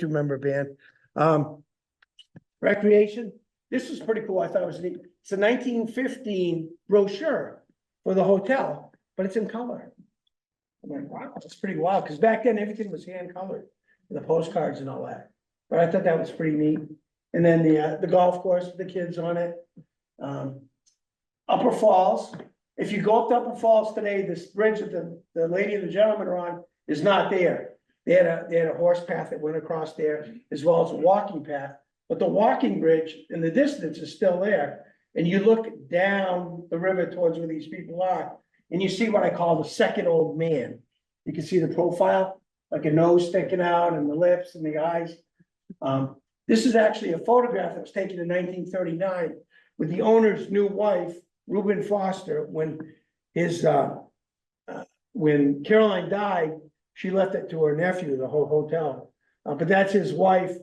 member band. Recreation, this is pretty cool. I thought it was neat. It's a 1915 brochure for the hotel, but it's in color. I'm like, wow, that's pretty wild, because back then everything was hand colored, the postcards and all that. But I thought that was pretty neat. And then the golf course with the kids on it. Upper Falls. If you go up to Upper Falls today, this bridge that the lady and the gentleman are on is not there. They had a horse path that went across there, as well as a walking path. But the walking bridge in the distance is still there. And you look down the river towards where these people are, and you see what I call the second old man. You can see the profile, like a nose sticking out and the lips and the eyes. This is actually a photograph that was taken in 1939 with the owner's new wife, Reuben Foster. When Caroline died, she left it to her nephew, the whole hotel. But that's his wife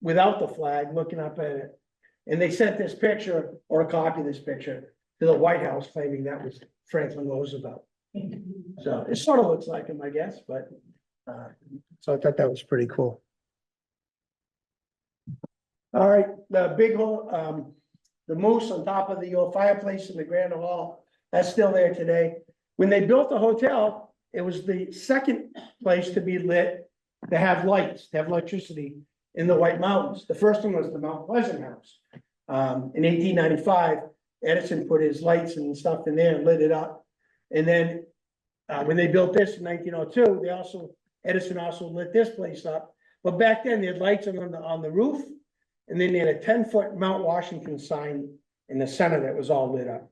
without the flag looking up at it. And they sent this picture, or a copy of this picture, to the White House, claiming that was Franklin Roosevelt. So it sort of looks like him, I guess, but so I thought that was pretty cool. All right, the big hole, the moose on top of the old fireplace in the Grand Hall, that's still there today. When they built the hotel, it was the second place to be lit, to have lights, to have electricity in the White Mountains. The first one was the Mount Washinton House in 1895. Edison put his lights and stuff in there and lit it up. And then, when they built this in 1902, Edison also lit this place up. But back then, they had lights on the roof, and then they had a 10-foot Mount Washington sign in the center that was all lit up.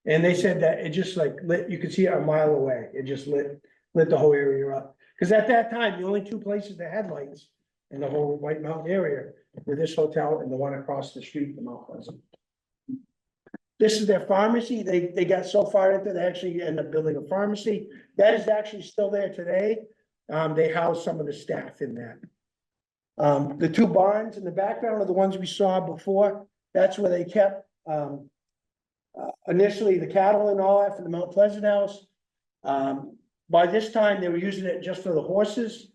And they said that it just like lit, you could see it a mile away. It just lit the whole area up. Because at that time, the only two places that had lights in the whole White Mountain area were this hotel and the one across the street, the Mount Pleasant. This is their pharmacy. They got so far into it, they actually ended up building a pharmacy. That is actually still there today. They house some of the staff in that. The two barns in the background are the ones we saw before. That's where they kept, initially the cattle and all that for the Mount Pleasant house. By this time, they were using it just for the horses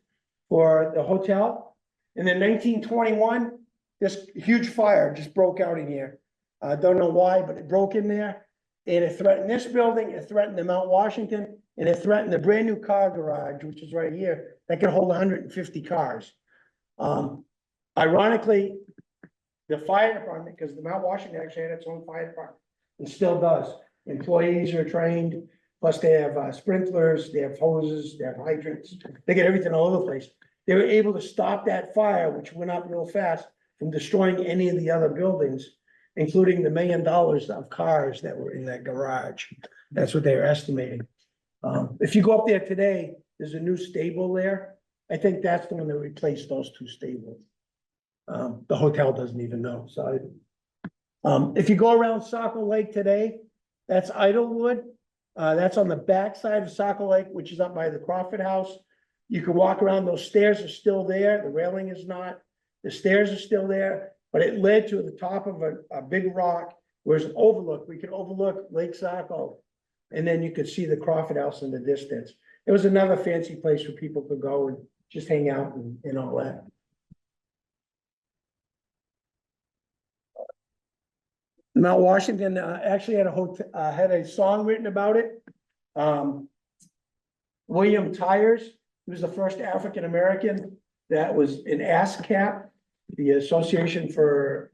for the hotel. And then 1921, this huge fire just broke out in here. I don't know why, but it broke in there. And it threatened this building, it threatened the Mount Washington, and it threatened the brand new car garage, which is right here, that could hold 150 cars. Ironically, the fire department, because the Mount Washington actually had its own fire department, and still does. Employees are trained, plus they have sprinklers, they have hoses, they have hydrants, they get everything all over the place. They were able to stop that fire, which went up real fast, from destroying any of the other buildings, including the $1 million of cars that were in that garage. That's what they were estimating. If you go up there today, there's a new stable there. I think that's the one that replaced those two stables. The hotel doesn't even know, so. If you go around Saco Lake today, that's Idlewood. That's on the backside of Saco Lake, which is up by the Crawford House. You can walk around, those stairs are still there, the railing is not. The stairs are still there, but it led to the top of a big rock, where it's an overlook. We could overlook Lake Saco. And then you could see the Crawford House in the distance. It was another fancy place where people could go and just hang out and all that. Mount Washington actually had had a song written about it. William Tyers, he was the first African-American that was an ASCAP, the Association for,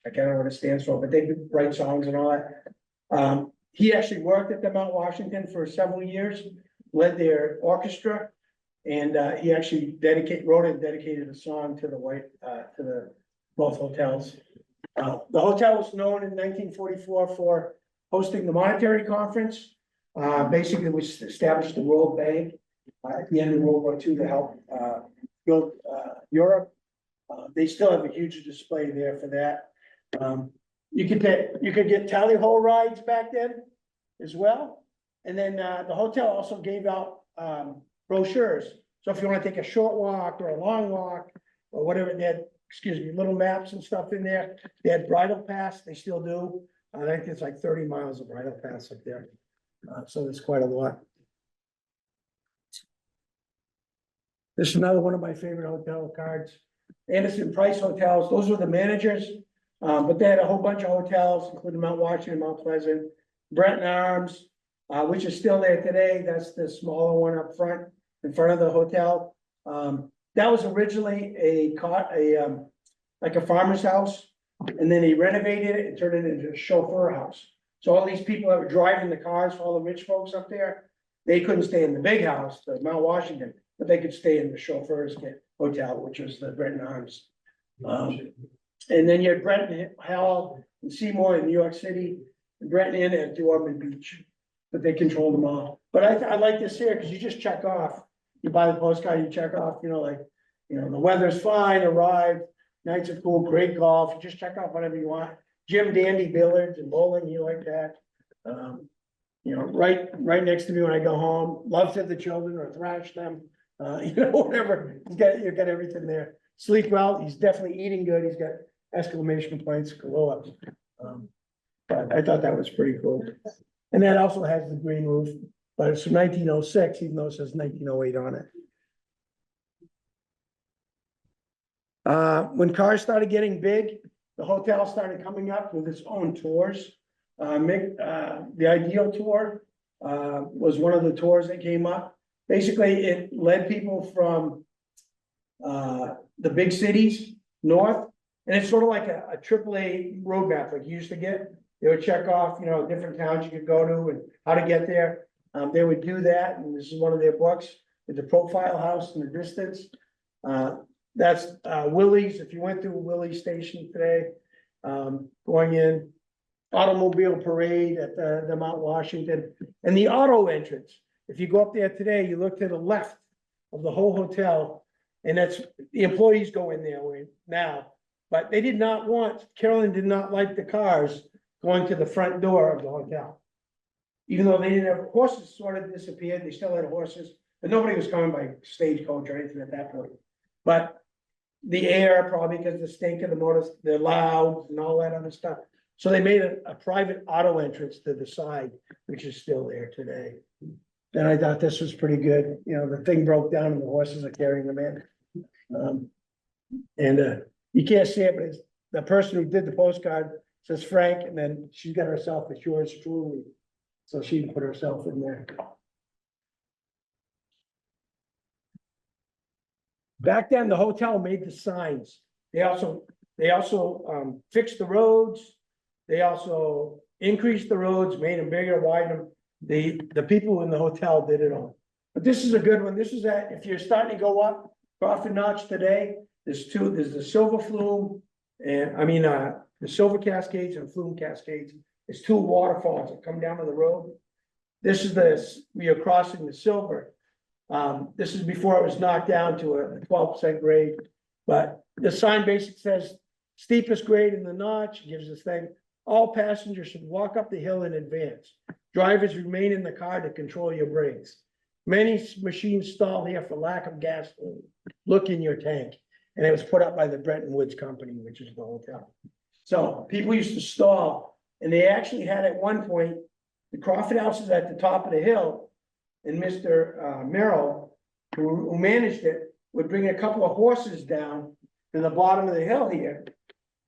I can't remember what it stands for, but they write songs and all that. He actually worked at the Mount Washington for several years, led their orchestra, and he actually wrote and dedicated a song to the both hotels. The hotel was known in 1944 for hosting the monetary conference. Basically, we established the World Bank at the end of World War II to help build Europe. They still have a huge display there for that. You could get tally hole rides back then as well. And then the hotel also gave out brochures. So if you want to take a short walk or a long walk or whatever, they had, little maps and stuff in there. They had bridle pass, they still do. I think it's like 30 miles of bridle pass up there. So there's quite a lot. This is another one of my favorite hotel cards. Anderson Price Hotels, those were the managers. But they had a whole bunch of hotels, including Mount Washington, Mount Pleasant, Bretton Arms, which is still there today. That's the smaller one up front, in front of the hotel. That was originally like a farmer's house, and then he renovated it and turned it into a chauffeur house. So all these people that were driving the cars for all the rich folks up there, they couldn't stay in the big house, the Mount Washington, but they could stay in the chauffeur's hotel, which was the Bretton Arms. And then you had Bretton Hall and Seymour in New York City, and Bretton Inn at Ormond Beach, but they controlled them all. But I like this here because you just check off. You buy the postcard, you check off, the weather's fine, arrived, nights are cool, great golf, you just check off whatever you want. Gym, dandy, billiards and bowling, you like that. Right next to me when I go home, love to have the children or thrash them, whatever. You got everything there. Sleep well, he's definitely eating good, he's got exclamation points, glow ups. But I thought that was pretty cool. And that also has the green roof, but it's from 1906, even though it says 1908 on it. When cars started getting big, the hotel started coming up with its own tours. The Ideal Tour was one of the tours that came up. Basically, it led people from the big cities north, and it's sort of like a AAA roadmap like you used to get. They would check off, you know, different towns you could go to and how to get there. They would do that, and this is one of their books, with the profile house in the distance. That's Willie's, if you went through Willie's station today, going in. Automobile parade at the Mount Washington, and the auto entrance. If you go up there today, you look to the left of the whole hotel, and that's, the employees go in there now. But they did not want, Carolyn did not like the cars going to the front door of the hotel. Even though they didn't have, horses sort of disappeared, they still had horses, but nobody was coming by stagecoach or anything at that point. But the air, probably because the stink of the motors, the loud and all that other stuff. So they made a private auto entrance to the side, which is still there today. And I thought this was pretty good, you know, the thing broke down and the horses are carrying them in. You can't see it, but it's the person who did the postcard says Frank, and then she's got herself as yours truly. So she can put herself in there. Back then, the hotel made the signs. They also fixed the roads. They also increased the roads, made them bigger, widened them. The people in the hotel did it all. But this is a good one. This is that if you're starting to go up Crawford Notch today, there's the Silver Flume and the Silver Cascades and Flume Cascades. There's two waterfalls that come down to the road. This is we are crossing the Silver. This is before it was knocked down to a 12% grade. But the sign basically says steepest grade in the notch, gives this thing. All passengers should walk up the hill in advance. Drivers remain in the car to control your brakes. Many machines stall here for lack of gasoline. Look in your tank. And it was put up by the Bretton Woods Company, which is the hotel. So people used to stall, and they actually had at one point, the Crawford House is at the top of the hill, and Mr. Merrill, who managed it, would bring a couple of horses down to the bottom of the hill here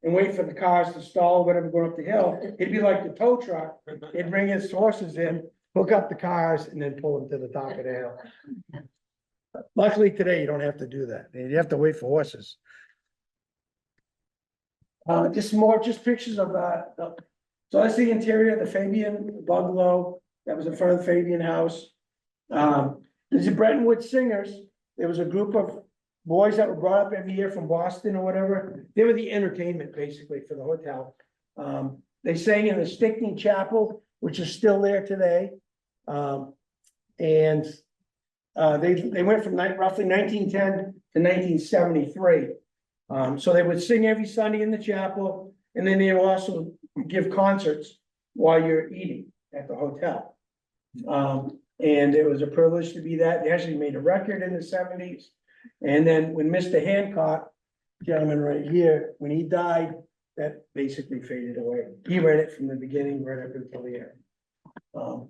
and wait for the cars to stall, whatever, going up the hill. It'd be like the tow truck. He'd bring his horses in, hook up the cars, and then pull them to the top of the hill. Luckily today, you don't have to do that. You have to wait for horses. Just pictures of so that's the interior of the Fabian bungalow. That was in front of the Fabian house. There's the Bretton Woods Singers. There was a group of boys that were brought up every year from Boston or whatever. They were the entertainment basically for the hotel. They sang in the Stickney Chapel, which is still there today. They went from roughly 1910 to 1973. So they would sing every Sunday in the chapel, and then they would also give concerts while you're eating at the hotel. And it was a privilege to be that. They actually made a record in the 70s. And then when Mr. Hancock, gentleman right here, when he died, that basically faded away. He read it from the beginning right up until the end.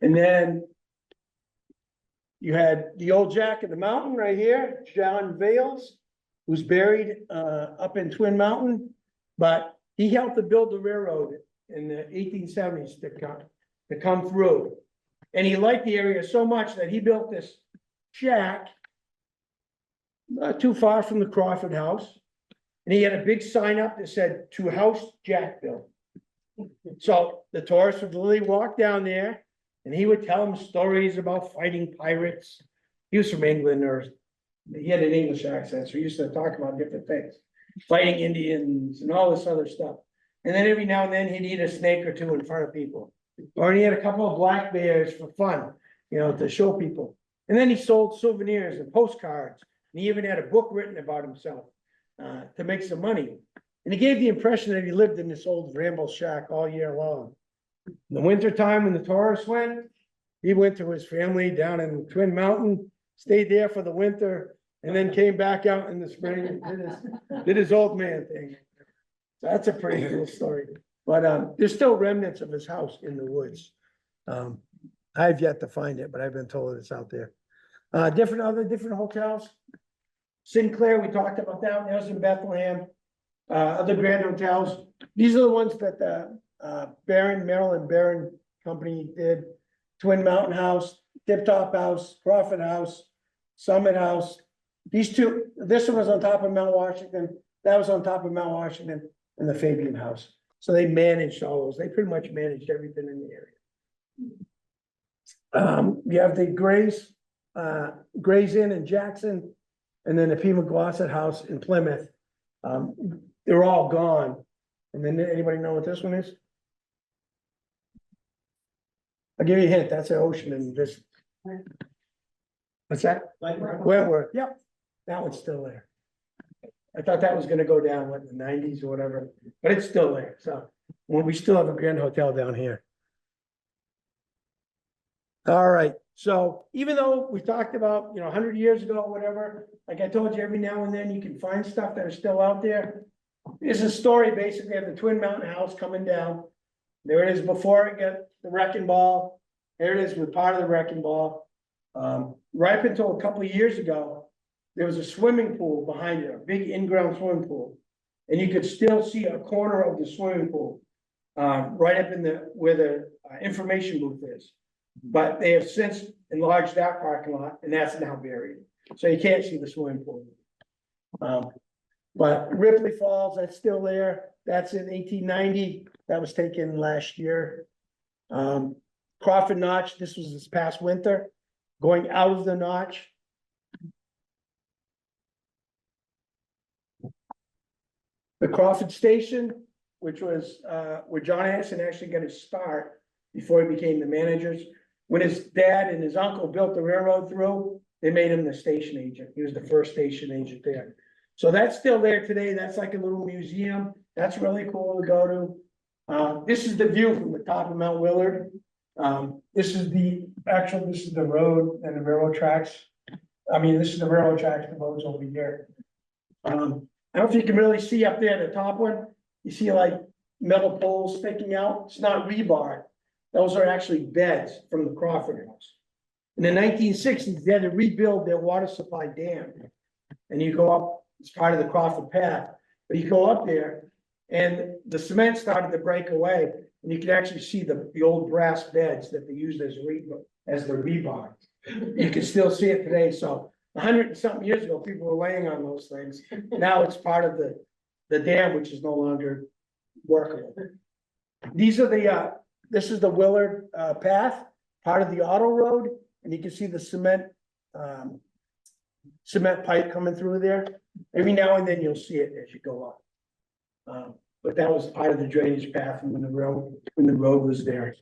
And then you had the old Jack of the Mountain right here, John Vales, who's buried up in Twin Mountain, but he helped to build the railroad in the 1870s to come through. And he liked the area so much that he built this shack not too far from the Crawford House. And he had a big sign up that said, "To House Jack Built." So the tourists would literally walk down there, and he would tell them stories about fighting pirates. He was from England, or he had an English accent, so he used to talk about different things, fighting Indians and all this other stuff. And then every now and then he'd eat a snake or two in front of people. Or he had a couple of black bears for fun, you know, to show people. And then he sold souvenirs and postcards. And he even had a book written about himself to make some money. And he gave the impression that he lived in this old ramble shack all year long. In the wintertime, when the tourists went, he went to his family down in Twin Mountain, stayed there for the winter, and then came back out in the spring and did his old man thing. So that's a pretty cool story. But there's still remnants of his house in the woods. I've yet to find it, but I've been told it's out there. Different hotels. Sinclair, we talked about that. That was in Bethlehem. Other grand hotels. These are the ones that Maryland Barron Company did. Twin Mountain House, Tip Top House, Crawford House, Summit House. These two, this one was on top of Mount Washington. That was on top of Mount Washington, and the Fabian House. So they managed all those, they pretty much managed everything in the area. You have the Gray's Inn in Jackson, and then the P. McGlosset House in Plymouth. They're all gone. And then anybody know what this one is? I'll give you a hint, that's the ocean and this. What's that? Wentworth, yep, that one's still there. I thought that was gonna go down, what, in the nineties or whatever, but it's still there, so, well, we still have a Grand Hotel down here. All right, so even though we talked about, 100 years ago, whatever, like I told you, every now and then you can find stuff that are still out there. It's a story basically of the Twin Mountain House coming down. There it is before it got the wrecking ball. There it is with part of the wrecking ball. Right up until a couple of years ago, there was a swimming pool behind it, a big in-ground swimming pool. And you could still see a corner of the swimming pool, right up in where the information booth is. But they have since enlarged that parking lot and that's now buried. So you can't see the swimming pool. But Ripley Falls, that's still there. That's in 1890. That was taken last year. Crawford Notch, this was this past winter, going out of the notch. The Crawford Station, which was where John Anderson actually got his start before he became the managers. When his dad and his uncle built the railroad through, they made him the station agent. He was the first station agent there. So that's still there today. That's like a little museum. That's really cool to go to. This is the view from the top of Mount Willard. This is the road and the railroad tracks. I mean, this is the railroad tracks, the road's over here. I don't know if you can really see up there, the top one, you see like metal poles sticking out. It's not rebar. Those are actually beds from the Crawford House. In the 1960s, they had to rebuild their water supply dam. And you go up, it's part of the Crawford Path, but you go up there and the cement started to break away. And you can actually see the old brass beds that they used as the rebar. You can still see it today. So 100 and something years ago, people were laying on those things. Now it's part of the dam, which is no longer workable. These are this is the Willard Path, part of the auto road, and you can see the cement pipe coming through there. Every now and then you'll see it as you go up. But that was part of the drainage path when the road was there.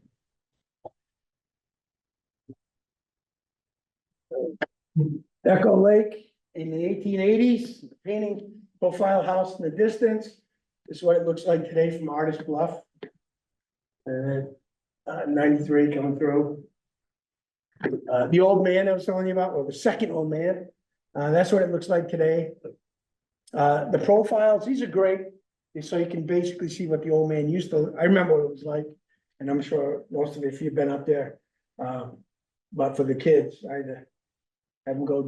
Echo Lake in the 1880s, painting profile house in the distance. This is what it looks like today from Artist Bluff. And then 93 coming through. The old man I was telling you about, or the second old man, that's what it looks like today. The profiles, these are great. So you can basically see what the old man used to, I remember what it was like. And I'm sure most of you, if you've been up there, but for the kids, I had to have them go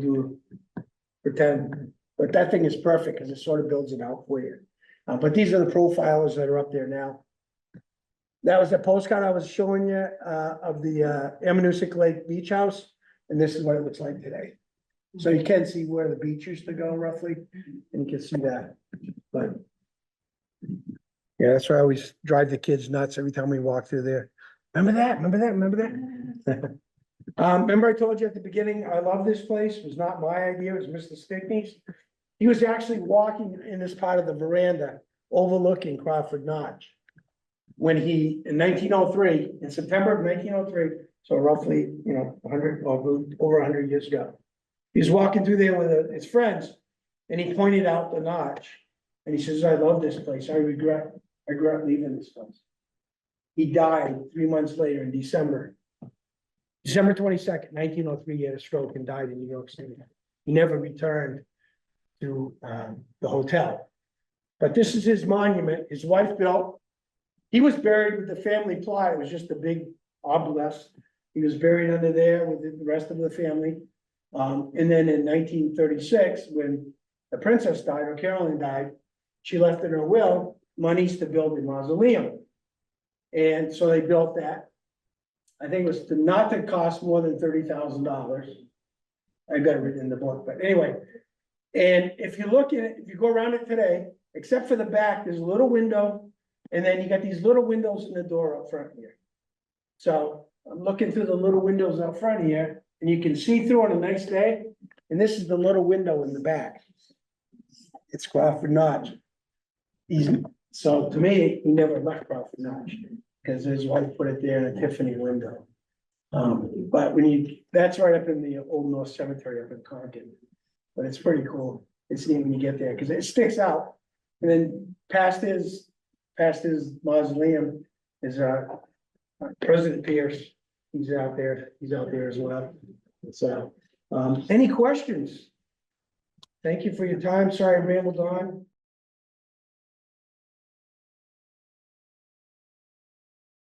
pretend. But that thing is perfect because it sort of builds it out for you. But these are the profilers that are up there now. That was the postcard I was showing you of the Ammonoosuc Lake Beach House. And this is what it looks like today. So you can see where the beach used to go roughly, and you can see that. But yeah, that's why I always drive the kids nuts every time we walk through there. Remember that? Remember that? Remember that? Remember I told you at the beginning, I love this place. It was not my idea, it was Mr. Stickney's. He was actually walking in this part of the veranda overlooking Crawford Notch. When he, in 1903, in September of 1903, so roughly, 100, over 100 years ago, he was walking through there with his friends, and he pointed out the notch, and he says, "I love this place. I regret leaving this place." He died 3 months later in December 22nd, 1903. He had a stroke and died in New York City. He never returned to the hotel, but this is his monument. His wife built. He was buried with the family plot. It was just a big obelisk. He was buried under there with the rest of the family. And then in 1936, when the princess died, or Carolyn died, she left in her will monies to build a mausoleum. And so they built that. I think it was not to cost more than $30,000. I got it written in the book, but anyway. And if you look at it, if you go around it today, except for the back, there's a little window And then you got these little windows in the door up front here. So I'm looking through the little windows out front here, and you can see through on a nice day, and this is the little window in the back. It's Crawford Notch. So to me, he never left Crawford Notch, because his wife put it there in a Tiffany window. But that's right up in the Old North Cemetery up in Concord. But it's pretty cool. It's neat when you get there, because it sticks out. And then past his mausoleum is President Pierce. He's out there as well. So, any questions? Thank you for your time. Sorry I rambled on.